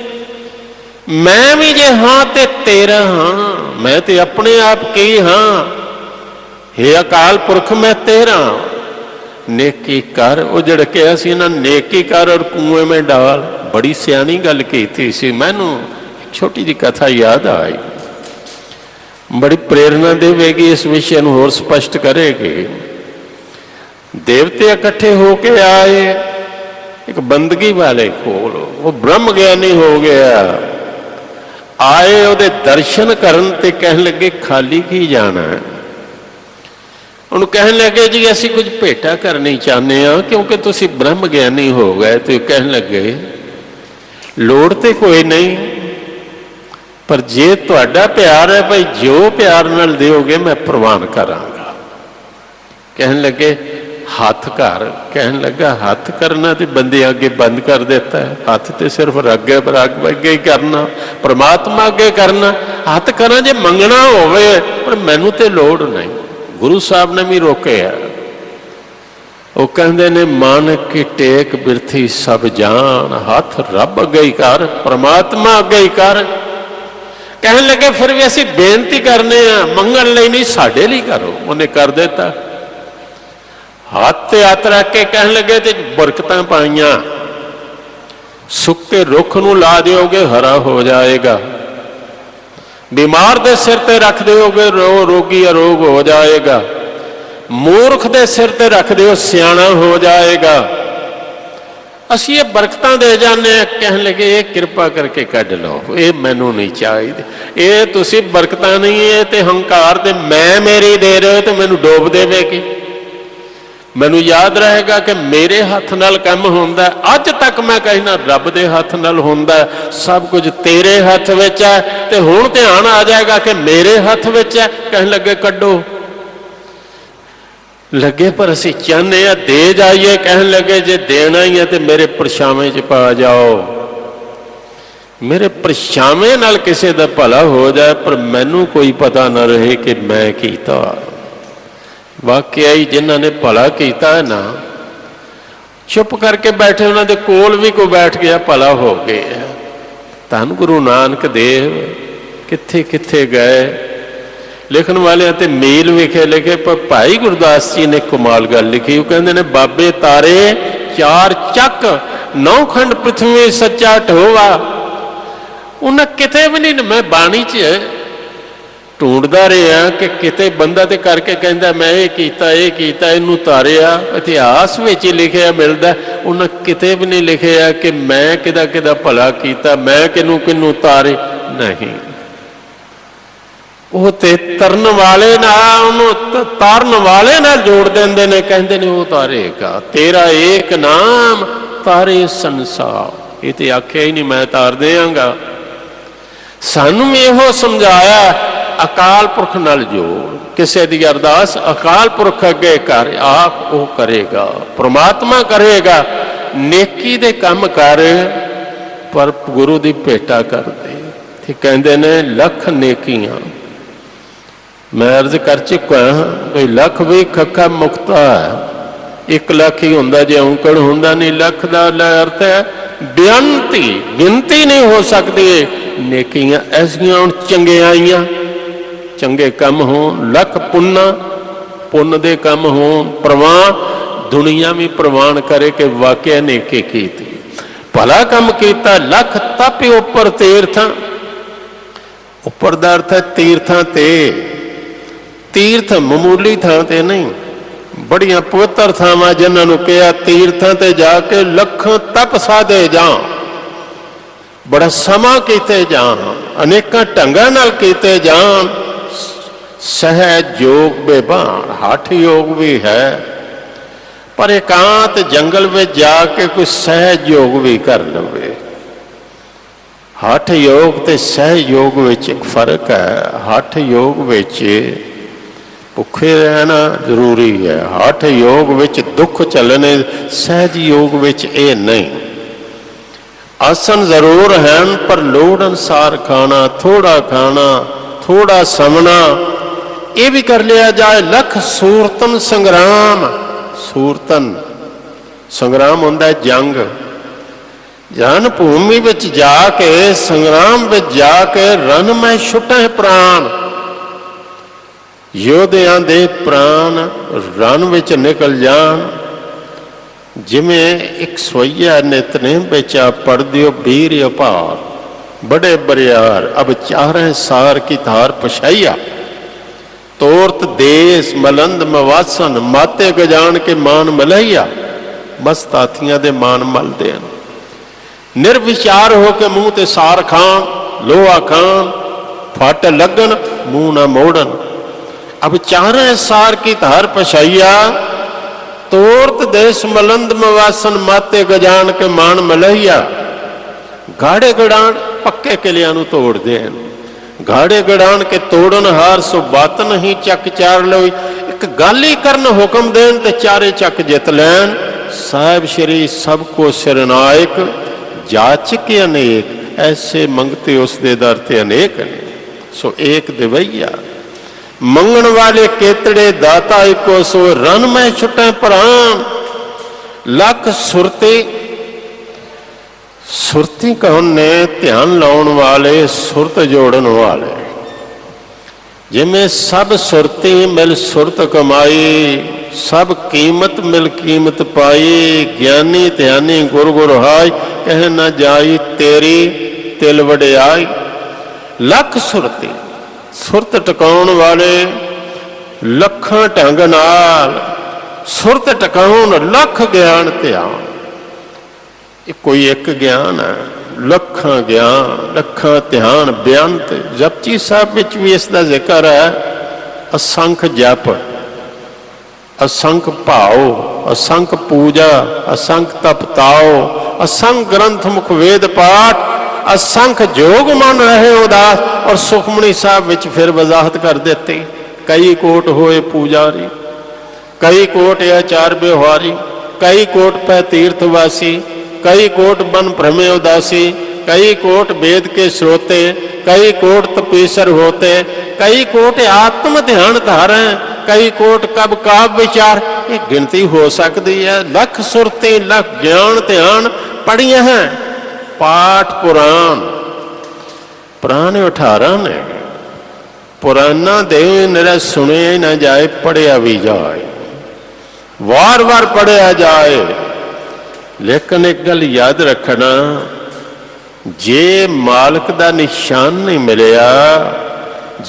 मैं भी जे हाँ ते तेरा हाँ, मैं तो अपने आप की हाँ। हे अकाल पुरख मैं तेरा, नेकी कर। उजड़ के असी ना नेकी कर और कुएं में डाल। बड़ी सियानी गल की सी। मैनू छोटी जी कथा याद आई, बड़ी प्रेरणा देवेगी, इस विषय को होर स्पष्ट करेगी। देवते इकट्ठे होके आए एक बंदगी वाले कोल, वो ब्रह्म ज्ञानी हो गया। आए ਉਹਦੇ दर्शन करन ते कहन लगे खाली की जाना है। ਉਹਨੂੰ कहन लगे जी असी कुछ भेटा करनी चाहते हैं क्योंकि तुसी ब्रह्म ज्ञानी हो गए। तो कहन लगे लोड़ ते कोई नहीं, पर जे तुहाडा प्यार है भाई जो प्यार नाल दिओगे मैं प्रवान करांगा। कहन लगे हाथ कर। कहन लगा हाथ करना तो बंदे अगे बंद कर देता है। हाथ तो सिर्फ अगे अगे ही करना, परमात्मा अगे करना। हाथ करा जे मंगना होवे, पर मैनू तो लोड़ नहीं। गुरु साहब ने भी रोके है। वो कहते ने मन की टेक बिरथी सब जान, हाथ रब अगे ही कर, परमात्मा अगे ही कर। कहन लगे फिर भी असी बेनती करने मंगण लई नहीं, साडे लई करो। उन्हें कर देता। हाथ ते हथ रख के कहन लगे ते बरकतां पाइयां। सुक्के रुख नूं ला दिओगे हरा हो जाएगा, बीमार दे सिर ते रख दिओगे रोगी अरोग हो जाएगा, मूर्ख दे सिर ते रख दिओ सियाणा हो जाएगा। असी ये बरकतां दे जाने। कहन लगे ये कृपा करके कढ लो, ये मैनू नहीं चाहिए। ये तुसी बरकतां नहीं, है ते हंकार ते मैं मेरी दे रहे हो तो मैनू डोब देवेगी। मैनू याद रहेगा कि मेरे हथ नाल काम होंदा। अज तक मैं कहना रब दे हथ नाल होंदा, सब कुछ तेरे हथ विच है। ते हुण ध्यान आ जाएगा कि मेरे हथ विच है। कहन लगे कड्डो। लगे पर असी चाहते हैं दे जाइए। कहन लगे जे देना ही है तो मेरे परछावें च पा जाओ, मेरे परछावें नाल किसी दा भला हो जाए, पर मैनू कोई पता ना रहे कि मैं कीता। वाकया ही जिन्होंने भला किया है ना, चुप करके बैठे उन्होंने कोल भी कोई बैठ गया भला हो गया। धन गुरु नानक देव किथे किथे गए। लिखण वाले ते मील विखे लिखे, पर भाई गुरदास जी ने कमाल गल लिखी। वो कहते ने बाबे तारे चार चक, 9 खंड पृथ्वी सच्चा ढोवा। उन्हें किते भी नहीं, मैं बाणी च ढूंढता रहा कि किते बंदा तो करके कहता मैं ये कीता इनू तारिया। इतिहास में ही लिखिया मिलता, उन्हें किते भी नहीं लिखिया कि मैं किदा किदा भला किया, मैं किनू किनू तारे। नहीं, वो ते तरन वाले ना तारन वाले ना जोड़ देंदे ने, कहते ने वो तारेगा। तेरा एक नाम तारे संसार। ये तो आख्या ही नहीं मैं तार देंगा। सानू इहो समझाया अकाल पुरख नाल जोड़। किसी की अरदास अकाल पुरख अगे कर, आप वो करेगा, परमात्मा करेगा। नेकी दे काम कर, पर गुरु की भेटा कर दे। कहते ने लख नेकियां मैं अर्ज कर चुका हाँ, कोई लख भी खखा मुक्ता है। 1 लाख ही होंदा जे औंकड़ होंदा नहीं। लख का अर्थ है बेअंती, गिनती नहीं हो सकती। नेकियां ऐसियां हुण चंगियाइयां, चंगे कम हो, लख पुन्न दे कम हो, प्रवान दुनिया भी प्रवान करे कि वाकया नेकी की भला कम किया। लख तप उपर तीर्थां, उपर दा अर्थ है तीर्थां ते। तीर्थ मामूली थां ते नहीं, बड़िया पवित्र थावां जिन्होंने कहा तीर्थां ते जाके लखां तप साधे जा, बड़ा समा कीते जान, अनेकां ढंगां नाल कीते जान। सहज योग बेबान, हठ योग भी है, पर एकांत जंगल में जाके कोई सहज योग भी कर लवे। ਹਠ ਯੋਗ ਤੇ ਸਹਿ ਯੋਗ ਵਿੱਚ ਇੱਕ ਫਰਕ ਹੈ। ਹਠ ਯੋਗ ਵਿੱਚ ਭੁੱਖੇ ਰਹਿਣਾ ਜ਼ਰੂਰੀ ਹੈ, ਹਠ ਯੋਗ ਵਿੱਚ ਦੁੱਖ ਝੱਲਣੇ, ਸਹਿਜ ਯੋਗ ਵਿੱਚ ਇਹ ਨਹੀਂ। ਆਸਨ ਜ਼ਰੂਰ ਹਨ ਪਰ ਲੋੜ ਅਨੁਸਾਰ ਖਾਣਾ, ਥੋੜਾ ਖਾਣਾ, ਥੋੜਾ ਸਮਣਾ, ਇਹ ਵੀ ਕਰ ਲਿਆ ਜਾਏ। ਲੱਖ ਸੂਰਤਨ ਸੰਗਰਾਮ, ਸੂਰਤਨ ਸੰਗਰਾਮ ਹੁੰਦਾ ਹੈ ਜੰਗ। ਜਨ ਭੂਮੀ ਵਿੱਚ ਜਾ ਕੇ, ਸੰਗਰਾਮ ਵਿੱਚ ਜਾ ਕੇ ਰਨ ਮੈਂ ਛੁੱਟਾਂ ਪ੍ਰਾਣ, ਯੋਧਿਆਂ ਦੇ ਪ੍ਰਾਣ ਰਨ ਵਿੱਚ ਨਿਕਲ ਜਾਣ। ਜਿਵੇਂ ਇੱਕ ਸਵਈਆ ਨਿਤਨੇਮ ਵਿੱਚ ਆ ਪੜ੍ਹਦਿਓ ਵੀਰ ਅਪਾਰ, ਬੜੇ ਬਰਿਆਰ ਅਬ ਚਾਰੇ ਸਾਰ ਕੀ ਧਾਰ ਪਛਾਈਆ, ਤੋਰਤ ਦੇਸ ਮਲੰਦ ਮਵਾਸਨ, ਮਾਤੇ ਗਜਾਨ ਕੇ ਮਾਨ ਮਲਈਆ। ਮਸਤ ਹਾਥੀਆਂ ਦੇ ਮਾਨ ਮਲਦੇ ਹਨ। ਨਿਰਵਿਚਾਰ ਹੋ ਕੇ ਮੂੰਹ ਤੇ ਸਾਰ ਖਾਣ, ਲੋਹਾ ਖਾਣ, ਫੱਟ ਲੱਗਣ, ਮੂੰਹ ਨਾ ਮੋੜਨ। ਅਬ ਚਾਰੇ ਸਾਰ ਕੀ ਧਾਰ ਪਛਾਈਆ, ਤੋਰਤ ਦੇਸ ਮਲੰਦ ਮਵਾਸਨ, ਮਾਤੇ ਗਜਾਨ ਕੇ ਮਾਨ ਮਲਈਆ। ਗਾੜੇ ਗੜਾਣ ਪੱਕੇ ਕਿਲਿਆਂ ਨੂੰ ਤੋੜਦੇ ਹਨ। ਗਾੜੇ ਗੜਾਣ ਕੇ ਤੋੜਨ ਹਾਰ, ਸੋ ਬਾਤ ਨਹੀਂ ਚੱਕ ਚਾਰ ਲੋਈ। ਇੱਕ ਗੱਲ ਹੀ ਕਰਨ ਹੁਕਮ ਦੇਣ ਤੇ ਚਾਰੇ ਚੱਕ ਜਿੱਤ ਲੈਣ। ਸਾਹਿਬ ਸ਼੍ਰੀ ਸਭ ਕੋ ਸਿਰਨਾਇਕ, ਜਾਚਕ ਅਨੇਕ, ਐਸੇ ਮੰਗਤੇ ਉਸ ਦੇ ਦਰ ਤੇ ਅਨੇਕ ਨੇ। ਸੋ ਏਕ ਦਿਵਈਆ ਮੰਗਣ ਵਾਲੇ ਕੇਤੜੇ, ਦਾਤਾ ਇੱਕੋ ਸੋ, ਰਨ ਮੈਂ ਛੁੱਟਾਂ ਪ੍ਰਾਣ। ਲੱਖ ਸੁਰਤੀ, ਸੁਰਤੀ ਕੌਣ ਨੇ? ਧਿਆਨ ਲਾਉਣ ਵਾਲੇ, ਸੁਰਤ ਜੋੜਨ ਵਾਲੇ। ਜਿਵੇਂ ਸਭ ਸੁਰਤੀ ਮਿਲ ਸੁਰਤ ਕਮਾਈ, ਸਭ ਕੀਮਤ ਮਿਲ ਕੀਮਤ ਪਾਈ। ਗਿਆਨੀ ਧਿਆਨੀ ਗੁਰ ਗੁਰ ਹਾਈ, ਕਹਿ ਨਾ ਜਾਈ ਤੇਰੀ ਤਿਲ ਵਡਿਆਈ। ਲੱਖ ਸੁਰਤੀ, ਸੁਰਤ ਟਿਕਾਉਣ ਵਾਲੇ, ਲੱਖਾਂ ਢੰਗ ਨਾਲ ਸੁਰਤ ਟਿਕਾਉਣ, ਲੱਖ ਗਿਆਨ ਧਿਆਨ। ਇਹ ਕੋਈ ਇੱਕ ਗਿਆਨ ਹੈ, ਲੱਖਾਂ ਗਿਆਨ, ਲੱਖਾਂ ਧਿਆਨ। ਬੇਅੰਤ ਜਪਜੀ ਸਾਹਿਬ ਵਿੱਚ ਵੀ ਇਸ ਦਾ ਜ਼ਿਕਰ ਹੈ। ਅਸੰਖ ਜਪ, ਅਸੰਖ ਭਾਉ, ਅਸੰਖ ਪੂਜਾ, ਅਸੰਖ ਤਪਤਾਓ, ਅਸੰਖ ਗ੍ਰੰਥ ਮੁਖ ਵੇਦ ਪਾਠ, ਅਸੰਖ ਜੋਗ ਮਨ ਰਹੇ ਉਦਾਸ। ਔਰ ਸੁਖਮਨੀ ਸਾਹਿਬ ਵਿੱਚ ਫਿਰ ਵਜ਼ਾਹਤ ਕਰ ਦਿੱਤੀ। ਕਈ ਕੋਟ ਹੋਏ ਪੂਜਾਰੀ, ਕਈ ਕੋਟ ਆਚਾਰ ਵਿਵਹਾਰੀ, ਕਈ ਕੋਟ ਪੈ ਤੀਰਥ ਵਾਸੀ, कई कोट बन भ्रमे उदासी, कई कोट वेद के श्रोते, कई कोट तपीसर होते, कई कोट आत्म ध्यान धारे, कई कोट कब काव्य विचार। ये गिनती हो सकती है। लख सुरती, लख ज्ञान ध्यान पढ़िए हैं। पाठ पुराण, पुराने 18 ने, पुराना दे निरा सुने ना जाए, पढ़िया भी जाए, वार वार पढ़िया जाए। लेकिन एक गल याद रखना, जे मालिक दा निशान नहीं मिलिया,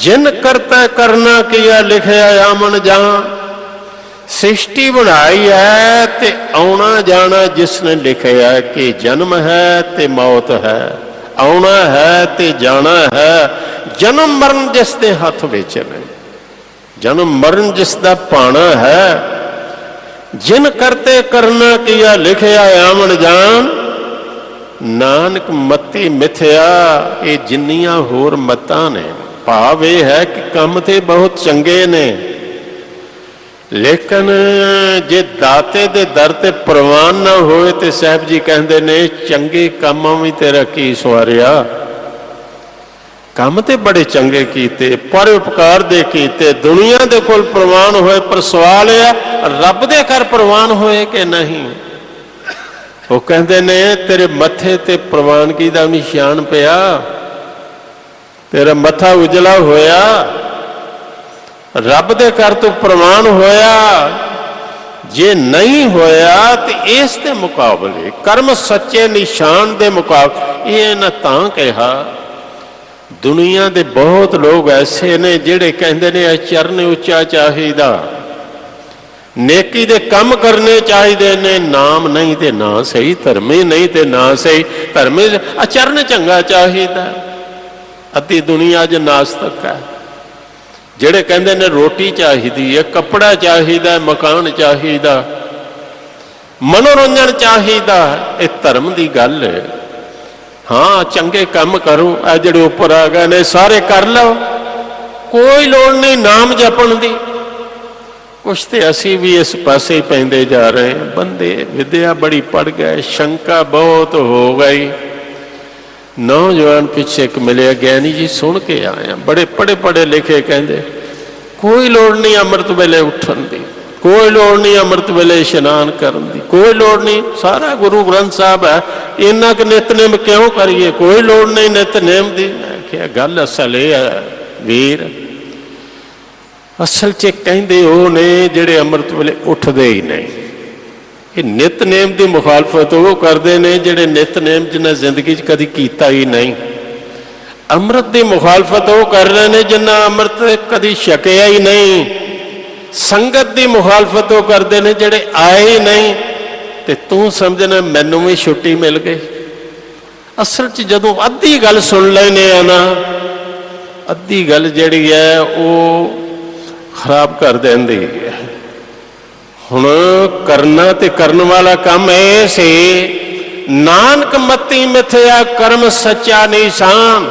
जिन करता करना किया लिखिया आमन जहां। सृष्टि बनाई है ते आना जाना जिसने लिखिया कि जन्म है ते मौत है, आना है ते जाना है। जन्म मरण जिस दे हथ विच ने, जन्म मरण जिस दा पाना है। जिन करते करना किया लिखिया आमन जान, नानक मती मिथ्या। ये जिन्नियां होर मतां ने, भाव यह है कि काम ते बहुत चंगे ने, लेकिन जे दाते दे दर ते प्रवान ना होए ते साहब जी कहते ने चंगे कामां भी तेरा की सवारिया। काम ते बड़े चंगे कीते, पर उपकार दे कीते, दुनिया दे कोल प्रवान होए। पर सवाल है रब दे घर प्रवान होए कि नहीं। वो कहते ने तेरे मथे ते प्रवानगी दा निशान पिया, तेरा मथा उजला होया, रब दे घर तो प्रवान होया। जे नहीं होया तो इस दे मुकाबले कर्म सच्चे निशान दे मुकाबले ये ना तां कहा। दुनिया दे बहुत लोग ऐसे ने जिहड़े कहंदे ने चरण उच्चा चाहिदा, नेकी दे कम करने चाहिए ने, नाम नहीं ते ना सही, धर्मी नहीं ते ना सही, धर्मी आचरण चंगा चाहिदा। अद्धी दुनिया अज नास्तिक है, जिहड़े कहंदे ने रोटी चाहिदी है, कपड़ा चाहिदा, मकान चाहिदा, मनोरंजन चाहिदा। ये धर्म की गल है। हाँ चंगे काम करो, आ जिहड़े उपर आ गए ने सारे कर लो, कोई लोड़ नहीं नाम जपण दी। कुछ तो असी भी इस पासे ही पैंदे जा रहे हैं। बंदे विद्या बड़ी पढ़ गए, शंका बहुत हो गई। नौजवान पिछे एक मिले, ज्ञानी जी सुन के आया, बड़े पढ़े पढ़े लिखे, कहते कोई लोड़ नहीं अमृत वेले उठन दी, कोई लोड़ नहीं अमृत वेले इशनान करन दी, कोई लोड़ नहीं, सारा गुरु ग्रंथ साहब है, इन्ना क नितनेम क्यों करिए, कोई लोड़ नहीं नितनेम दी। मैं क्या गल असल ये है वीर, असल च कहते वो ने जिहड़े अमृत वेले उठते ही नहीं। ये नितनेम की मुखालफत वो करते हैं जिहड़े नितनेम जिन्हें जिंदगी कभी किया ही नहीं। अमृत की मुखालफत वो कर रहे हैं जिन्हें अमृत कभी छकिया ही नहीं। संगत की मुखालफत वो करते हैं जिहड़े आए ही नहीं। तो तू समझना मैनू भी छुट्टी मिल गई। असल च जदों अद्धी गल सुन लेने ना, अद्धी गल जिहड़ी है वो खराब कर देंदी है। हुण करना ते करन वाला काम ऐ से, नानक मती मिथया कर्म सच्चा निशान।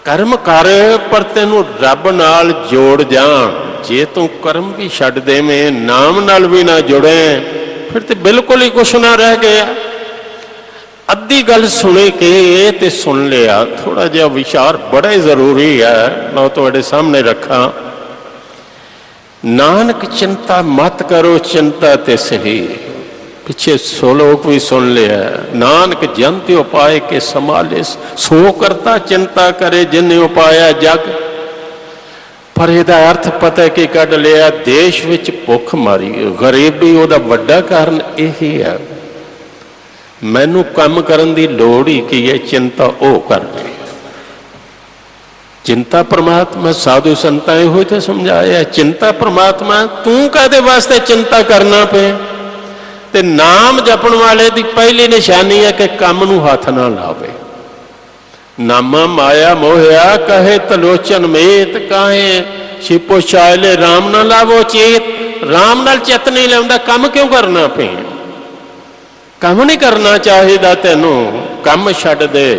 कर्म कर पर तेनू रब नाल जोड़ जान। जे तू कर्म भी छड्ड देवें, नाम नाल भी ना जुड़े, फिर तो बिल्कुल ही कुछ ना रह गया। अद्धी गल सुने के ते सुन लिया, थोड़ा जिहा विचार बड़ा ही जरूरी है, मैं तुहाडे सामने रखा। नानक चिंता मत करो चिंता ते सही, पिछे श्लोक भी सुन लिया। नानक जंत उपाय के संभाले, सो करता चिंता करे जिन्हें उपाया जग। पर यदा अर्थ पता कि कढ़ लिया, देश विच भुख मारी, गरीबी उहदा वड्डा कारण यही है। मैनू काम करन दी लोड़ ही की है, चिंता वो कर रही। चिंता परमात्मा साधु संतां हो तो समझाया, चिंता परमात्मा तू कहदे वास्ते चिंता करना पे। ते नाम जपण वाले की पहली निशानी है कि काम नू हाथ ना लावे। नामा माया मोहया कहे तलोचन मेत, काहे छिपो शायले राम ना लावो चेत। राम नाल चित नहीं लाउंदा, काम क्यों करना पे। काम नहीं करना चाहिदा तेनू, काम छड्ड दे।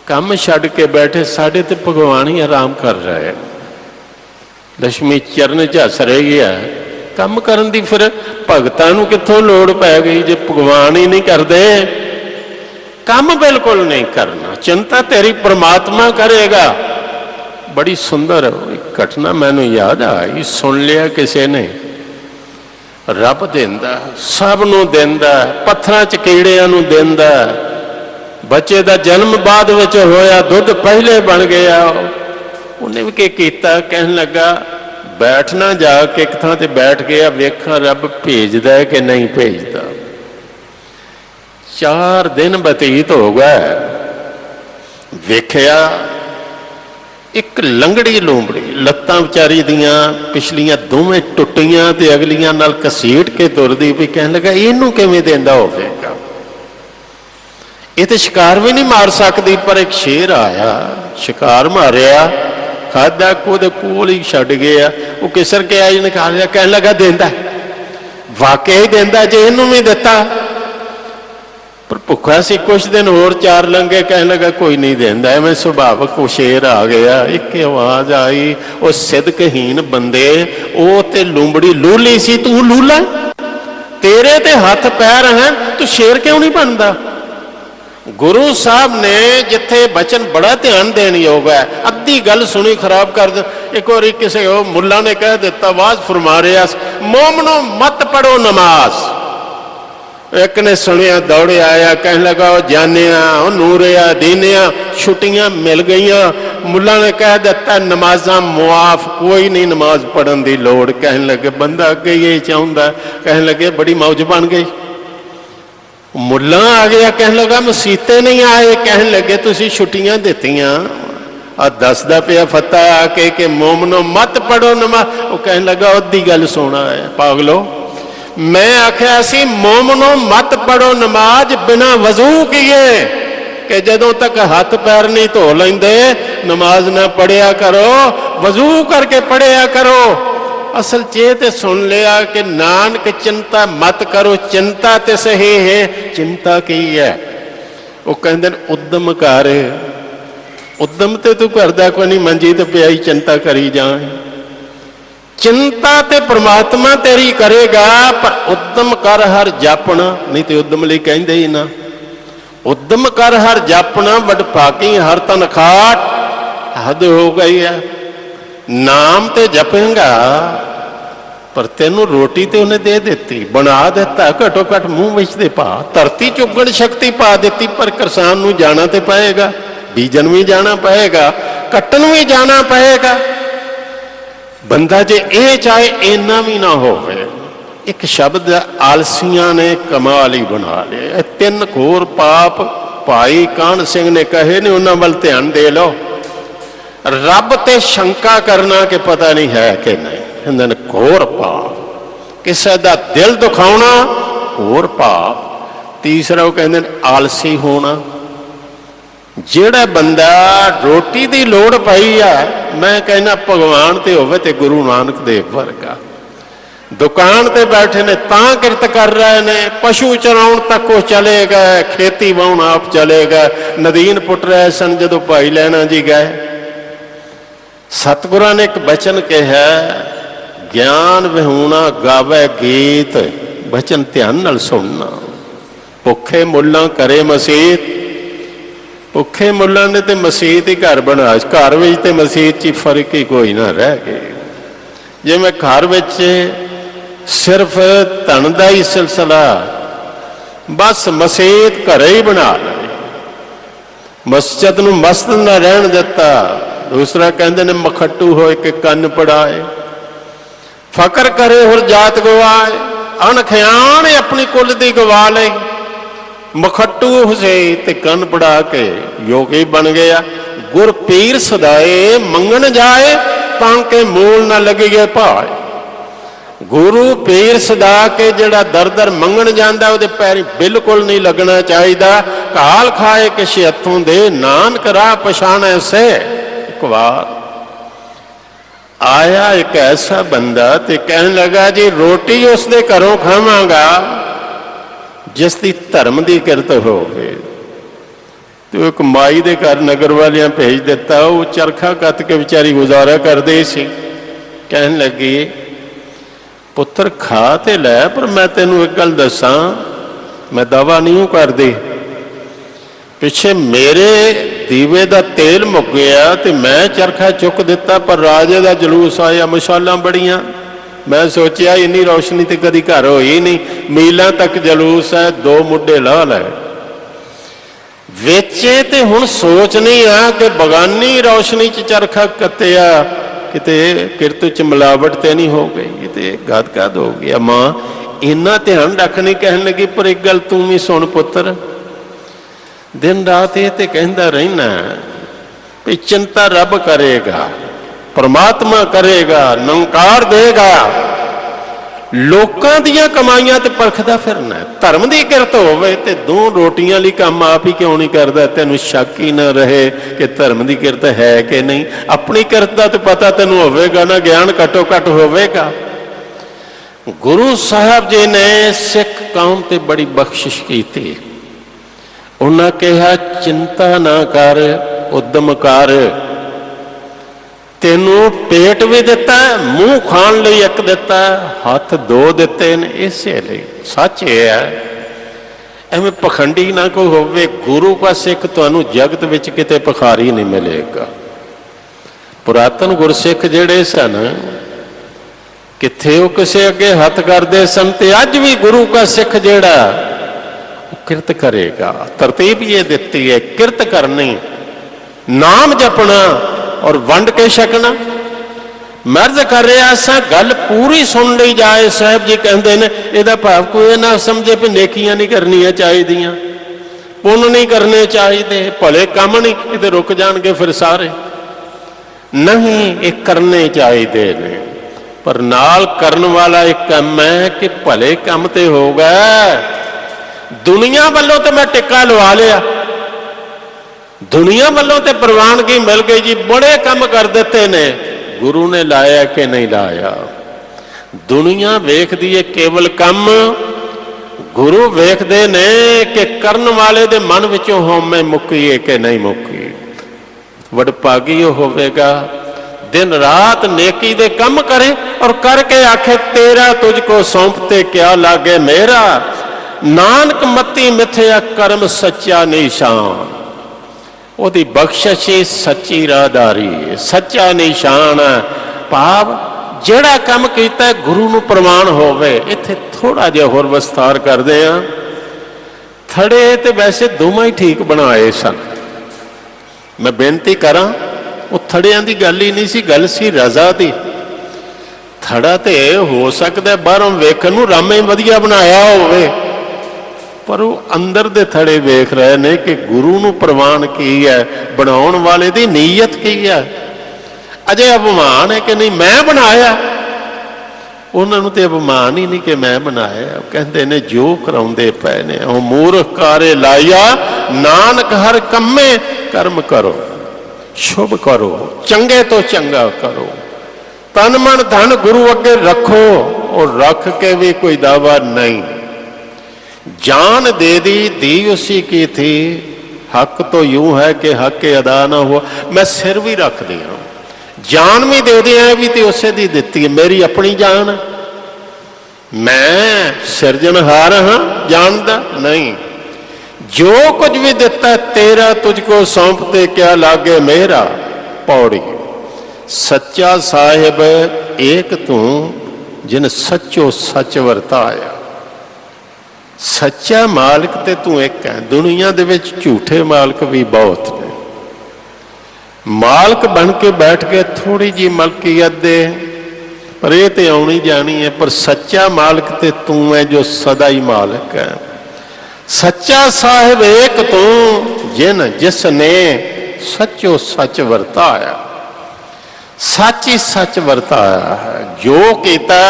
काम छड्ड के बैठे, साढ़े तो भगवान ही आराम कर रहे हैं। लक्ष्मी चरण झस रही है, काम करन दी फिर भगतां नूं कित्थों लोड़ पै गई जे भगवान ही नहीं करते। काम बिल्कुल नहीं करना, चिंता तेरी परमात्मा करेगा। बड़ी सुंदर घटना मैनू याद आई, सुन लिया किसी ने। रब देंदा, सब नूं देंदा, पत्थरां च कीड़ियां नूं देंदा। बच्चे का जन्म बाद विच होया, दुध पहले बन गया। उन्हें भी क्या कहन लगा, बैठना जाके एक थां ते बैठ गया, वेखा रब भेजदा है कि नहीं भेजदा। 4 दिन बतीत हो गए, वेख्या एक लंगड़ी लूंबड़ी, लत्तां विचारी दियां पिछलियां दोवें टुटियां ते अगलियां नाल घसीट के तुरदी भी। कहन लगा इनू किवें देंदा होवेगा, ये तो शिकार भी नहीं मार सकती। पर एक शेर आया, शिकार मारिया, खादा खुद कोल ही छड्ड गया। वो किसर के आई ने खा लिया, कहने लगा देंदा, वाकई ही देंदा जे इनू भी दिता। पर भुखा सी, कुछ दिन होर 4 लंघे, कहने लगा कोई नहीं देंदा। मैं सुभावक वो शेर आ गया। एक आवाज आई, वो सिदकहीन बंदे, वो ते लूंबड़ी लूली सी, तू लूला, तेरे ते हथ पैर हैं, तू शेर क्यों नहीं बनता। गुरु साहब ने जिथे बचन बड़ा ध्यान देने योग है, अद्धी गल सुनी खराब कर दे। एक बार किसी मुला ने कह दिता, आवाज फरमा रहा, मोमनो मत पढ़ो नमाज। एक ने सुनिया, दौड़े आया, कहने लगा वो जानिया, वो नूरिया, दीनिया, छुट्टियां मिल गई। मुला ने कह दिता नमाजा मुआफ, कोई नहीं नमाज पढ़न की लोड़। कहने लगे बंदा अगे ये चाहता, कहने लगे बड़ी मौज बन गई। मुला आ गया, कहने लगा मसीते नहीं आए, कहने लगे तुसी छुट्टियां दित्तियां। दसदा पिया फता आके कि मोमनो मत पढ़ो नमाज। वो कहने लगा अद्धी गल सोना है पागलो, मैं आख्या सी मोमनो मत पढ़ो नमाज बिना वजू किए, कि जदों तक हाथ पैर नहीं धो लेंदे नमाज ना पढ़िया करो, वजू करके पढ़िया करो। असल चे ते सुन लिया कि नानक चिंता मत करो, चिंता ते सही है। चिंता की है, ਉਹ ਕਹਿੰਦੇ ਨੇ ਉਦਮ ਕਰ। ਉਦਮ ਤੇ ਤੂੰ ਕਰਦਾ ਕੋਈ ਨਹੀਂ, ਮੰਜੀ ਤੇ ਪਿਆ ਹੀ ਚਿੰਤਾ ਕਰੀ ਜਾ। ਚਿੰਤਾ ਤੇ ਪ੍ਰਮਾਤਮਾ ਤੇਰੀ ਕਰੇਗਾ, ਪਰ ਉਦਮ ਕਰ ਹਰ ਜਾਪਣਾ। ਨਹੀਂ ਤੇ ਉਦਮ ਲਈ ਕਹਿੰਦੇ ਹੀ ਨਾ। ਉਦਮ ਕਰ ਹਰ ਜਾਪਣਾ, ਵਡਭਾਗੀ ਹਰ ਤਨ ਖਾਟ। ਹੱਦ ਹੋ ਗਈ ਹੈ। ਨਾਮ ਤੇ ਜਪੇਂਗਾ, ਪਰ ਤੈਨੂੰ ਰੋਟੀ ਤੇ ਉਹਨੇ ਦੇ ਦਿੱਤੀ, ਬਣਾ ਦਿੱਤਾ, ਘੱਟੋ ਘੱਟ ਮੂੰਹ ਵਿੱਚ ਦੇ ਪਾ। ਧਰਤੀ ਚੁੱਗਣ ਸ਼ਕਤੀ ਪਾ ਦਿੱਤੀ, ਪਰ ਕਿਸਾਨ ਨੂੰ ਜਾਣਾ ਤੇ ਪਏਗਾ, ਬੀਜਣ ਵੀ ਜਾਣਾ ਪਏਗਾ, ਕੱਟਣ ਵੀ ਜਾਣਾ ਪਏਗਾ। ਬੰਦਾ ਜੇ ਇਹ ਚਾਹੇ ਇੰਨਾ ਵੀ ਨਾ ਹੋਵੇ। ਇੱਕ ਸ਼ਬਦ ਆਲਸੀਆਂ ਨੇ ਕਮਾਲ ਹੀ ਬਣਾ ਲਿਆ। ਇਹ 3 ਘੋਰ ਪਾਪ ਭਾਈ ਕਾਹਨ ਸਿੰਘ ਨੇ ਕਹੇ ਨੇ, ਉਹਨਾਂ ਵੱਲ ਧਿਆਨ ਦੇ ਲਓ। ਰੱਬ ਤੇ ਸ਼ੰਕਾ ਕਰਨਾ ਕਿ ਪਤਾ ਨਹੀਂ ਹੈ ਕਿ ਨਹੀਂ, ਕਹਿੰਦੇ ਨੇ ਘੋਰ ਪਾਪ। ਕਿਸੇ ਦਾ ਦਿਲ ਦੁਖਾਉਣਾ ਘੋਰ ਪਾਪ। ਤੀਸਰਾ ਉਹ ਕਹਿੰਦੇ ਨੇ ਆਲਸੀ ਹੋਣਾ। ਜਿਹੜਾ ਬੰਦਾ ਰੋਟੀ ਦੀ ਲੋੜ ਪਈ ਆ, ਮੈਂ ਕਹਿੰਦਾ ਭਗਵਾਨ ਤੇ ਹੋਵੇ ਤੇ ਗੁਰੂ ਨਾਨਕ ਦੇਵ ਵਰਗਾ। ਦੁਕਾਨ ਤੇ ਬੈਠੇ ਨੇ ਤਾਂ ਕਿਰਤ ਕਰ ਰਹੇ ਨੇ, ਪਸ਼ੂ ਚਰਾਉਣ ਤੱਕ ਉਹ ਚਲੇ ਗਏ, ਖੇਤੀ ਵਾਹੁਣ ਆਪ ਚਲੇ ਗਏ। ਨਦੀਨ ਪੁੱਟ ਰਹੇ ਸਨ ਜਦੋਂ ਭਾਈ ਲਹਿਣਾ ਜੀ ਗਏ। ਸਤਿਗੁਰਾਂ ਨੇ ਇੱਕ ਬਚਨ ਕਿਹਾ, ਗਿਆਨ ਵਿਹੂਣਾ ਗਾਵੇ ਗੀਤ। ਬਚਨ ਧਿਆਨ ਨਾਲ ਸੁਣਨਾ। ਭੁੱਖੇ ਮੁੱਲਾਂ ਕਰੇ ਮਸੀਤ। ਭੁੱਖੇ ਮੁੱਲਾਂ ਨੇ ਤੇ ਮਸੀਤ ਹੀ ਘਰ ਬਣਾ। ਘਰ ਵਿੱਚ ਤੇ ਮਸੀਤ 'ਚ ਫਰਕ ਹੀ ਕੋਈ ਨਾ ਰਹਿ ਗਏ। ਜਿਵੇਂ ਘਰ ਵਿੱਚ ਸਿਰਫ ਧਨ ਦਾ ਹੀ ਸਿਲਸਿਲਾ, ਬਸ ਮਸੀਤ ਘਰੇ ਹੀ ਬਣਾ ਲਈ। ਮਸਜਿਦ ਨੂੰ ਮਸਜਿਦ ਨਾ ਰਹਿਣ ਦਿੱਤਾ। ਦੂਸਰਾ ਕਹਿੰਦੇ ਨੇ ਮਖੱਟੂ ਹੋਏ ਕਿ ਕੰਨ ਪੜਾਏ। ਫਕਰ ਕਰੇ ਹੋਰ ਜਾਤ ਗਵਾਏ। ਅਣਖਿਆਣ ਆਪਣੀ ਕੁੱਲ ਦੀ ਗਵਾ ਲਈ। ਮਖੱਟੂ ਹੋਸੇ ਤੇ ਕੰਨ ਪੜਾ ਕੇ ਯੋਗੀ ਬਣ ਗਿਆ। ਗੁਰ ਪੀਰ ਸਦਾਏ ਮੰਗਣ ਜਾਏ, ਤਾਂ ਕਿ ਮੂਲ ਨਾ ਲੱਗੀਏ ਭਾਏ। ਗੁਰੂ ਪੀਰ ਸਦਾ ਕੇ ਜਿਹੜਾ ਦਰ ਦਰ ਮੰਗਣ ਜਾਂਦਾ, ਉਹਦੇ ਪੈਰੀ ਬਿਲਕੁਲ ਨਹੀਂ ਲੱਗਣਾ ਚਾਹੀਦਾ। ਕਾਲ ਖਾਏ ਕਿਸੇ ਹੱਥੋਂ ਦੇ, ਨਾਨਕ ਰਾਹ ਪਛਾਣੈ ਸੇ। ਇੱਕ ਵਾਰ ਆਇਆ ਇੱਕ ਐਸਾ ਬੰਦਾ ਤੇ ਕਹਿਣ ਲੱਗਾ, ਜੀ ਰੋਟੀ ਉਸਦੇ ਘਰੋਂ ਖਾਵਾਂਗਾ ਜਿਸ ਦੀ ਧਰਮ ਦੀ ਕਿਰਤ ਹੋਵੇ। ਤੇ ਇੱਕ ਮਾਈ ਦੇ ਘਰ ਨਗਰ ਵਾਲਿਆਂ ਭੇਜ ਦਿੱਤਾ। ਉਹ ਚਰਖਾ ਕੱਤ ਕੇ ਵਿਚਾਰੀ ਗੁਜ਼ਾਰਾ ਕਰਦੇ ਸੀ। ਕਹਿਣ ਲੱਗੀ, ਪੁੱਤਰ ਖਾ ਤੇ ਲੈ, ਪਰ ਮੈਂ ਤੈਨੂੰ ਇੱਕ ਗੱਲ ਦੱਸਾਂ, ਮੈਂ ਦਾਵਾ ਨਹੀਂ ਕਰਦੀ। ਪਿੱਛੇ ਮੇਰੇ ਦੀਵੇ ਦਾ ਤੇਲ ਮੁੱਕ ਗਿਆ ਤੇ ਮੈਂ ਚਰਖਾ ਚੁੱਕ ਦਿੱਤਾ, ਪਰ ਰਾਜੇ ਦਾ ਜਲੂਸ ਆਇਆ, ਮਸ਼ਾਲਾਂ ਬੜੀਆਂ। ਮੈਂ ਸੋਚਿਆ ਇੰਨੀ ਰੌਸ਼ਨੀ ਤੇ ਕਦੀ ਘਰ ਹੋਈ ਨਹੀਂ, ਮੀਲਾਂ ਤੱਕ ਜਲੂਸ ਹੈ, 2 ਮੁੱਢੇ ਲਾਹ ਲੈ ਵੇਚੇ। ਤੇ ਹੁਣ ਸੋਚ ਨਹੀਂ ਆ ਕਿ ਬਗਾਨੀ ਰੌਸ਼ਨੀ 'ਚ ਚਰਖਾ ਕੱਤਿਆ, ਕਿਤੇ ਕਿਰਤ 'ਚ ਮਿਲਾਵਟ ਤੇ ਨਹੀਂ ਹੋ ਗਈ। ਇਹ ਤੇ ਗਦ ਹੋ ਗਿਆ। ਮਾਂ ਇੰਨਾ ਧਿਆਨ ਰੱਖਣੀ। ਕਹਿਣ ਲੱਗੀ, ਪਰ ਇੱਕ ਗੱਲ ਤੂੰ ਵੀ ਸੁਣ ਪੁੱਤਰ, ਦਿਨ ਰਾਤ ਇਹ ਤੇ ਕਹਿੰਦਾ ਰਹਿਣਾ ਵੀ ਚਿੰਤਾ ਰੱਬ ਕਰੇਗਾ, ਪਰਮਾਤਮਾ ਕਰੇਗਾ, ਨਿਰੰਕਾਰ ਦੇਗਾ। ਲੋਕਾਂ ਦੀਆਂ ਕਮਾਈਆਂ ਤੇ ਪਰਖਦਾ ਫਿਰਨਾ। ਧਰਮ ਦੀ ਕਿਰਤ ਹੋਵੇ ਤੇ 2 ਰੋਟੀਆਂ ਲਈ ਕੰਮ ਆਪ ਹੀ ਕਿਉਂ ਨਹੀਂ ਕਰਦਾ? ਤੈਨੂੰ ਸ਼ੱਕ ਹੀ ਨਾ ਰਹੇ ਕਿ ਧਰਮ ਦੀ ਕਿਰਤ ਹੈ ਕਿ ਨਹੀਂ। ਆਪਣੀ ਕਿਰਤ ਦਾ ਤਾਂ ਪਤਾ ਤੈਨੂੰ ਹੋਵੇਗਾ ਨਾ, ਗਿਆਨ ਘੱਟੋ ਘੱਟ ਹੋਵੇਗਾ। ਗੁਰੂ ਸਾਹਿਬ ਜੀ ਨੇ ਸਿੱਖ ਕੌਮ ਤੇ ਬੜੀ ਬਖਸ਼ਿਸ਼ ਕੀਤੀ। ਉਹਨਾਂ ਕਿਹਾ, ਚਿੰਤਾ ਨਾ ਕਰ, ਉਦਮ ਕਰ। ਤੈਨੂੰ ਪੇਟ ਵੀ ਦਿੱਤਾ, ਮੂੰਹ ਖਾਣ ਲਈ ਇੱਕ ਦਿੱਤਾ, ਹੱਥ 2 ਦਿੱਤੇ ਨੇ ਇਸੇ ਲਈ। ਸੱਚ ਇਹ ਹੈ, ਐਵੇਂ ਪਖੰਡੀ ਨਾ ਕੋਈ ਹੋਵੇ। ਗੁਰੂ ਕਾ ਸਿੱਖ ਤੁਹਾਨੂੰ ਜਗਤ ਵਿੱਚ ਕਿਤੇ ਭਿਖਾਰੀ ਨਹੀਂ ਮਿਲੇਗਾ। ਪੁਰਾਤਨ ਗੁਰਸਿੱਖ ਜਿਹੜੇ ਸਨ, ਕਿੱਥੇ ਉਹ ਕਿਸੇ ਅੱਗੇ ਹੱਥ ਕਰਦੇ ਸਨ। ਤੇ ਅੱਜ ਵੀ ਗੁਰੂ ਕਾ ਸਿੱਖ ਜਿਹੜਾ ਕਿਰਤ ਕਰੇਗਾ। ਤਰਤੀਬ ਇਹ ਦਿੱਤੀ ਹੈ, ਕਿਰਤ ਕਰਨੀ, ਨਾਮ ਜਪਣਾ ਔਰ ਵੰਡ ਕੇ ਛਕਣਾ। ਮਰਜ਼ ਕਰ ਰਿਹਾ ਸਾਂ, ਗੱਲ ਪੂਰੀ ਸੁਣ ਲਈ ਜਾਏ। ਸਾਹਿਬ ਜੀ ਕਹਿੰਦੇ ਨੇ, ਇਹਦਾ ਭਾਵ ਕੋਈ ਨਾ ਸਮਝੇ ਵੀ ਨੇਕੀਆਂ ਨਹੀਂ ਕਰਨੀਆਂ ਚਾਹੀਦੀਆਂ, ਪੁੰਨ ਨਹੀਂ ਕਰਨੇ ਚਾਹੀਦੇ, ਭਲੇ ਕੰਮ ਨਹੀਂ, ਇਹਦੇ ਰੁਕ ਜਾਣਗੇ ਫਿਰ ਸਾਰੇ। ਨਹੀਂ, ਇਹ ਕਰਨੇ ਚਾਹੀਦੇ ਨੇ, ਪਰ ਨਾਲ ਕਰਨ ਵਾਲਾ ਇੱਕ ਕੰਮ ਹੈ ਕਿ ਭਲੇ ਕੰਮ ਤੇ ਹੋਗਾ। ਦੁਨੀਆ ਵੱਲੋਂ ਤੇ ਮੈਂ ਟਿੱਕਾ ਲਵਾ ਲਿਆ, ਦੁਨੀਆ ਵੱਲੋਂ ਤੇ ਪ੍ਰਵਾਨਗੀ ਮਿਲ ਗਈ ਜੀ, ਬੜੇ ਕੰਮ ਕਰ ਦਿੱਤੇ ਨੇ। ਗੁਰੂ ਨੇ ਲਾਇਆ ਕਿ ਨਹੀਂ ਲਾਇਆ? ਦੁਨੀਆ ਵੇਖਦੀ ਹੈ ਕੇਵਲ ਕੰਮ, गुरु वेखदे ने कि करन वाले दे मन विचों हौमे मुक्कीए कि नहीं मुक्की। वडभागी होवेगा दिन रात नेकी दे कम करे और करके आखे तेरा तुझको सौंपते क्या लागे मेरा। नानक मती मिथया कर्म सच्चा निशान। ओदी बख्शिश सच्ची राहदारी सच्चा निशान भाव ਜਿਹੜਾ ਕੰਮ ਕੀਤਾ गुरु ਨੂੰ ਪ੍ਰਮਾਣ ਹੋਵੇ। ਇੱਥੇ ਥੋੜਾ ਜਿਹਾ ਹੋਰ ਵਿਸਥਾਰ ਕਰਦੇ ਆ। ਥੜੇ ਤੇ ਵੈਸੇ ਦੋਵਾਂ ਹੀ ਠੀਕ ਬਣਾਏ ਸਨ। ਮੈਂ ਬੇਨਤੀ ਕਰਾਂ ਉਹ ਥੜਿਆਂ ਦੀ ਗੱਲ ਹੀ ਨਹੀਂ ਸੀ, ਗੱਲ ਸੀ ਰਜ਼ਾ ਦੀ। ਥੜਾ ਤੇ ਹੋ ਸਕਦਾ ਬਾਹਰੋਂ ਵੇਖਣ ਨੂੰ ਰਾਮੇ ਵਧੀਆ ਬਣਾਇਆ ਹੋਵੇ, ਪਰ ਉਹ ਅੰਦਰ ਦੇ ਥੜੇ ਵੇਖ ਰਹੇ ਨੇ ਕਿ ਗੁਰੂ ਨੂੰ ਪ੍ਰਵਾਨ ਕੀ ਹੈ, ਬਣਾਉਣ ਵਾਲੇ ਦੀ ਨੀਅਤ ਕੀ ਹੈ। ਅਜੇ ਅਭਿਮਾਨ ਹੈ ਕਿ ਨਹੀਂ ਮੈਂ ਬਣਾਇਆ। ਉਹਨਾਂ ਨੂੰ ਤੇ ਅਭਿਮਾਨ ਹੀ ਨਹੀਂ ਕਿ ਮੈਂ ਬਣਾਇਆ। ਕਹਿੰਦੇ ਨੇ ਜੋ ਕਰਾਉਂਦੇ ਪਏ ਨੇ ਉਹ ਮੂਰਖ ਕਾਰੇ ਲਾਇਆ। ਨਾਨਕ ਹਰ ਕੰਮੇ ਕਰਮ ਕਰੋ, ਸ਼ੁਭ ਕਰੋ, ਚੰਗੇ ਤੋਂ ਚੰਗਾ ਕਰੋ। ਤਨ ਮਨ ਧਨ ਗੁਰੂ ਅੱਗੇ ਰੱਖੋ और रख के भी कोई दावा नहीं। जान दे दी उसी की थी। हक तो यूं है कि हक के अदा ना हुआ। मैं सिर भी रख दिया, जान भी दे दिया भी तो उसे दी दिती है। मेरी अपनी जान, मैं सिरजनहार हाँ, जानदा नहीं। जो कुछ भी दिता तेरा तुझको सौंपते क्या लागे मेरा। पौड़ी सच्चा साहिब एक तू जिन सचो सच वरताया। सच्चा मालिक ते तू एक है। दुनिया दे विच झूठे मालिक भी बहुत ने। मालिक बन के बैठ गए थोड़ी जी मलकीयत दे, पर ये तो आनी जानी है। पर सच्चा मालिक ते तू है जो सदा ही मालिक है। सच्चा साहिब एक तू जिसने सचो सच वरताया। सच ही सच वरताया है। जो किया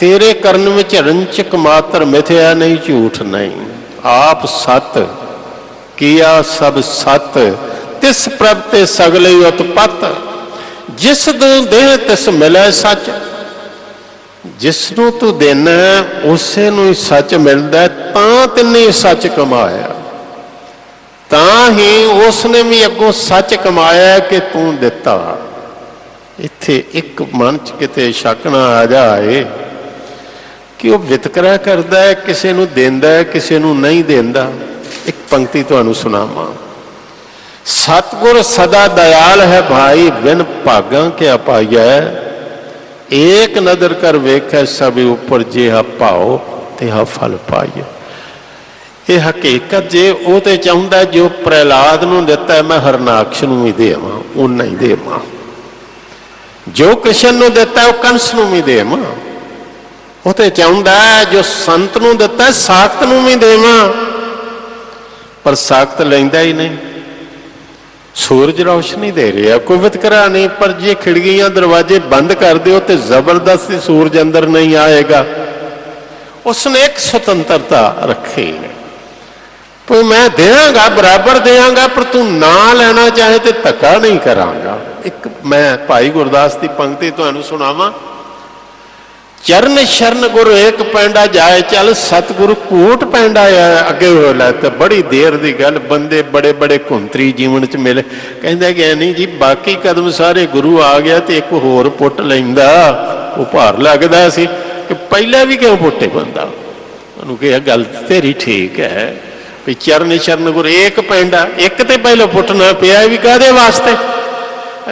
तेरे करन विच रंचक मात्र मिथ्या नहीं, झूठ नहीं। आप सत किया सब सत। तिस प्रभ ते सगले उत्पत। जिस तू दे तिस मिले सच। जिसनों तू देना उसे नूं ही सच मिलता। तां तिन्ने सच कमाया, तां ही उसने भी अगों सच कमाया कि तू दिता। इत्थे एक मन च किते शक ना आ जाए कि वह वितकरा करता है, किसी नूं देंदा है, किसी नूं नहीं देंदा। एक पंक्ति तुहानूं सुनावां। सतगुर सदा दयाल है भाई, बिन भागा क्या पाइया। एक नदर कर वेखै सब ऊपर, जिहा भाओ तिहा फल पाइए। यह हकीकत जे वो तो चाहुंदा जो प्रहलाद नूं दिता है मैं हरनाक्ष नूं भी देवां, उन्ना ही देवां। जो कृष्ण नूं दिता है कंस नूं भी देवां। वो तो चाहुंदा जो संत नूं दिता है साख्त नूं भी देवां, पर साख्त लैंदा ही नहीं। सूरज रोशनी दे रहा, कोई वितकरा नहीं। पर जे खिड़कियां दरवाजे बंद कर दो तो जबरदस्ती सूरज अंदर नहीं आएगा। उसने एक स्वतंत्रता रखी है, तो मैं देंगा बराबर देंगा, पर तू ना लेना चाहे तो धक्का नहीं करांगा। एक मैं भाई गुरदास की पंक्ति तुहानूं सुणावां। चरण शरण गुरु एक पैंडा जाए चल, सतगुरु कूट पैंडा अगे हो लै। तो बड़ी देर की गल, बंदे बड़े बड़े घुंतरी जीवन च मिले। कहंदा कि नहीं जी बाकी कदम सारे गुरु आ गया तो एक होर पुट लैंदा, वो भार लगदा सी कि पहला भी क्यों पुटे बंदा। उन्होंने कहा गल तेरी ठीक है भी चरण शरण गुरु एक पैंडा, एक तो पहले पुटना पिया भी काहदे वास्ते।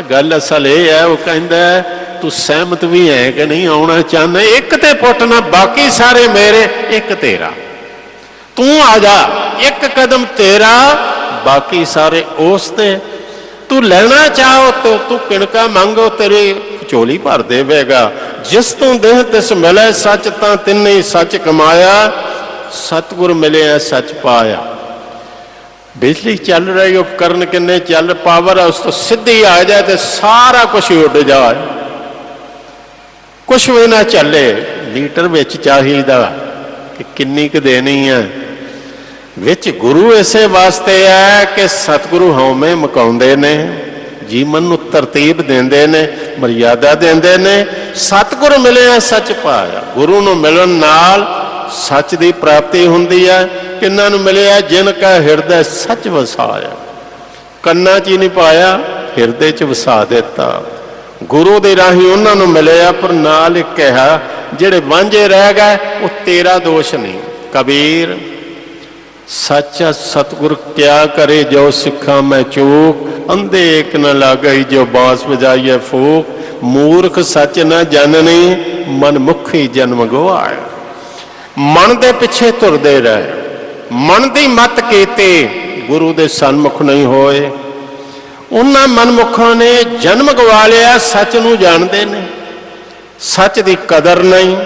गल असल ये है, वो कहंदा तू सहमत भी है कि नहीं आना चाहना। एक ते पुटना बाकी सारे मेरे, एक तेरा। तू आ जा, एक कदम तेरा बाकी सारे उसते। तू लेना चाहो तो तू किणका मंगो, तेरी झोली भर देवेगा। जिस तू देह तिस मिले सच, तां तिन्ने ही सच कमाया। सतगुर मिले सच पाया। बिजली चल रही, उपकरण किन्ने चल, पावर है उस तो सीधी आ जाए तो सारा कुछ उड़ जाए, कुछ भी ना चले। लीटर विच चाहिदा कि किन्नी क देनी है। विच गुरु इसे वास्ते है कि सतगुरु हौमे मुकाउंदे ने, जीवन नूं तरतीब देंदे ने, मर्यादा देंदे ने। सतगुरु मिले सच पाया। गुरु नूं मिलन नाल ਸੱਚ ਦੀ ਪ੍ਰਾਪਤੀ ਹੁੰਦੀ ਹੈ। ਕਿੰਨਾਂ ਨੂੰ ਮਿਲਿਆ? ਜਿਨ ਕਾ ਹਿਰਦੈ ਸੱਚ ਵਸਾਇਆ। ਕੰਨਾਂ 'ਚ ਹੀ ਨਹੀਂ ਪਾਇਆ, ਹਿਰਦੇ 'ਚ ਵਸਾ ਦਿੱਤਾ। ਗੁਰੂ ਦੇ ਰਾਹੀਂ ਉਹਨਾਂ ਨੂੰ ਮਿਲਿਆ। ਪਰ ਨਾਲ ਇੱਕ ਕਿਹਾ ਜਿਹੜੇ ਵਾਂਝੇ ਰਹਿ ਗਏ ਉਹ ਤੇਰਾ ਦੋਸ਼ ਨਹੀਂ। ਕਬੀਰ ਸੱਚਾ ਸਤਿਗੁਰ ਕਿਆ ਕਰੇ ਜੋ ਸਿੱਖਾਂ ਮੈਂ ਚੂਕ, ਅੰਧੇ ਏਕ ਨ ਲਾਗਈ ਜੋ ਬਾਂਸ ਵਜਾਈਏ ਫੂਕ। ਮੂਰਖ ਸੱਚ ਨਾ ਜਾਣਨੀ, ਮਨ ਮੁਖੀ ਜਨਮ ਗਵਾਇਆ। ਮਨ ਦੇ ਪਿੱਛੇ ਤੁਰਦੇ ਰਹੇ, ਮਨ ਦੀ ਮੱਤ ਕੀਤੇ, ਗੁਰੂ ਦੇ ਸਨਮੁਖ ਨਹੀਂ ਹੋਏ। ਉਹਨਾਂ ਮਨਮੁਖਾਂ ਨੇ ਜਨਮ ਗਵਾ ਲਿਆ। ਸੱਚ ਨੂੰ ਜਾਣਦੇ ਨੇ, ਸੱਚ ਦੀ ਕਦਰ ਨਹੀਂ।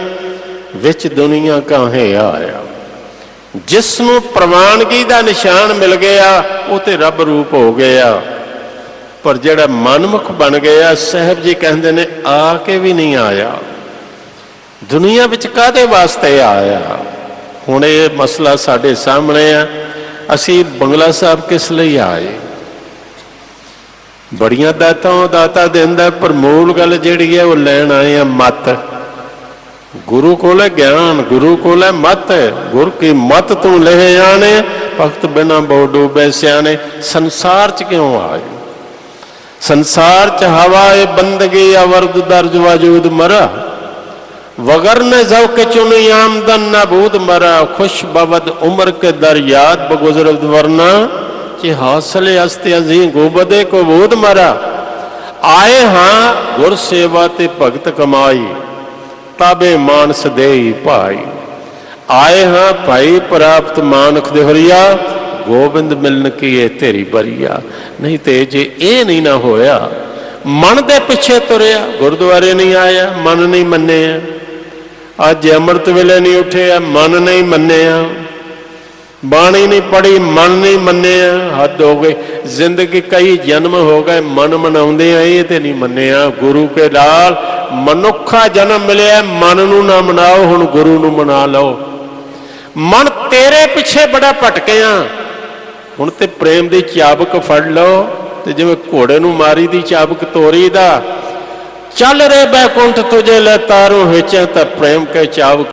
ਵਿੱਚ ਦੁਨੀਆ ਕਾਹੇ ਆਇਆ। ਜਿਸ ਨੂੰ ਪ੍ਰਵਾਨਗੀ ਦਾ ਨਿਸ਼ਾਨ ਮਿਲ ਗਿਆ ਉਹ ਤੇ ਰੱਬ ਰੂਪ ਹੋ ਗਿਆ। ਪਰ ਜਿਹੜਾ ਮਨਮੁਖ ਬਣ ਗਿਆ, ਸਾਹਿਬ ਜੀ ਕਹਿੰਦੇ ਨੇ ਆ ਕੇ ਵੀ ਨਹੀਂ ਆਇਆ। ਦੁਨੀਆ ਵਿੱਚ ਕਾਹਦੇ ਵਾਸਤੇ ਆਇਆ? ਹੁਣ ਇਹ ਮਸਲਾ ਸਾਡੇ ਸਾਹਮਣੇ ਆ। ਅਸੀਂ ਬੰਗਲਾ ਸਾਹਿਬ ਕਿਸ ਲਈ ਆਏ? ਬੜੀਆਂ ਦਾਤਾਂ ਦਾਤਾ ਦਿੰਦਾ, ਪਰ ਮੂਲ ਗੱਲ ਜਿਹੜੀ ਹੈ ਉਹ ਲੈਣ ਆਏ ਆ ਮੱਤ। ਗੁਰੂ ਕੋਲ ਹੈ ਗਿਆਨ, ਗੁਰੂ ਕੋਲ ਹੈ ਮੱਤ। ਗੁਰ ਕੀ ਮੱਤ ਤੂੰ ਲਹਿ ਆਣੇ, ਭਗਤ ਬਿਨਾ ਬਹੁ ਡੂਬੇ ਸਿਆਣੇ। ਸੰਸਾਰ 'ਚ ਕਿਉਂ ਆਏ? ਸੰਸਾਰ 'ਚ ਹਵਾਏ ਬੰਦਗੀ ਅਵਰਦ ਦਰਜ ਵਜੂਦ ਮਰਾ। वगर ने जव के चुन आमदन न बूद मरा। खुश बवद उम्र के दर याद बगुजरद वरना कि हौसले अस्ते अजी गोबदे को बूद मरा। आए हाँ गुर सेवा ते भगत कमाई, ताबे मानस दे भाई। आए हाँ भाई प्राप्त मानख देहरिया, गोबिंद मिलन की ये तेरी बरिया। नहीं ते जे ये नहीं ना होया, मन दे पिछे तुरया, गुरुद्वारे नहीं आया, मन नहीं मन्निया। अज अमृत वेले नहीं उठे, मन नहीं मन्निया। बाणी नहीं पढ़ी, मन नहीं मन्निया। हद हो गई। जिंदगी कई जन्म हो गए मन मनाउंदे आ, ये ते नहीं मन्निया। गुरु के नाल मनुखा जन्म मिलिया, मन नूं ना मनाओ, हुण गुरु नूं मना लो। मन तेरे पिछे बड़ा भटकिया, हुण ते प्रेम दी चाबक फड़ लो। ते जिवें घोड़े नूं मारी दी चाबक तोरी दा, चल रे बैकुंठ तुझे ले तारूं हिच, तां प्रेम के चाबक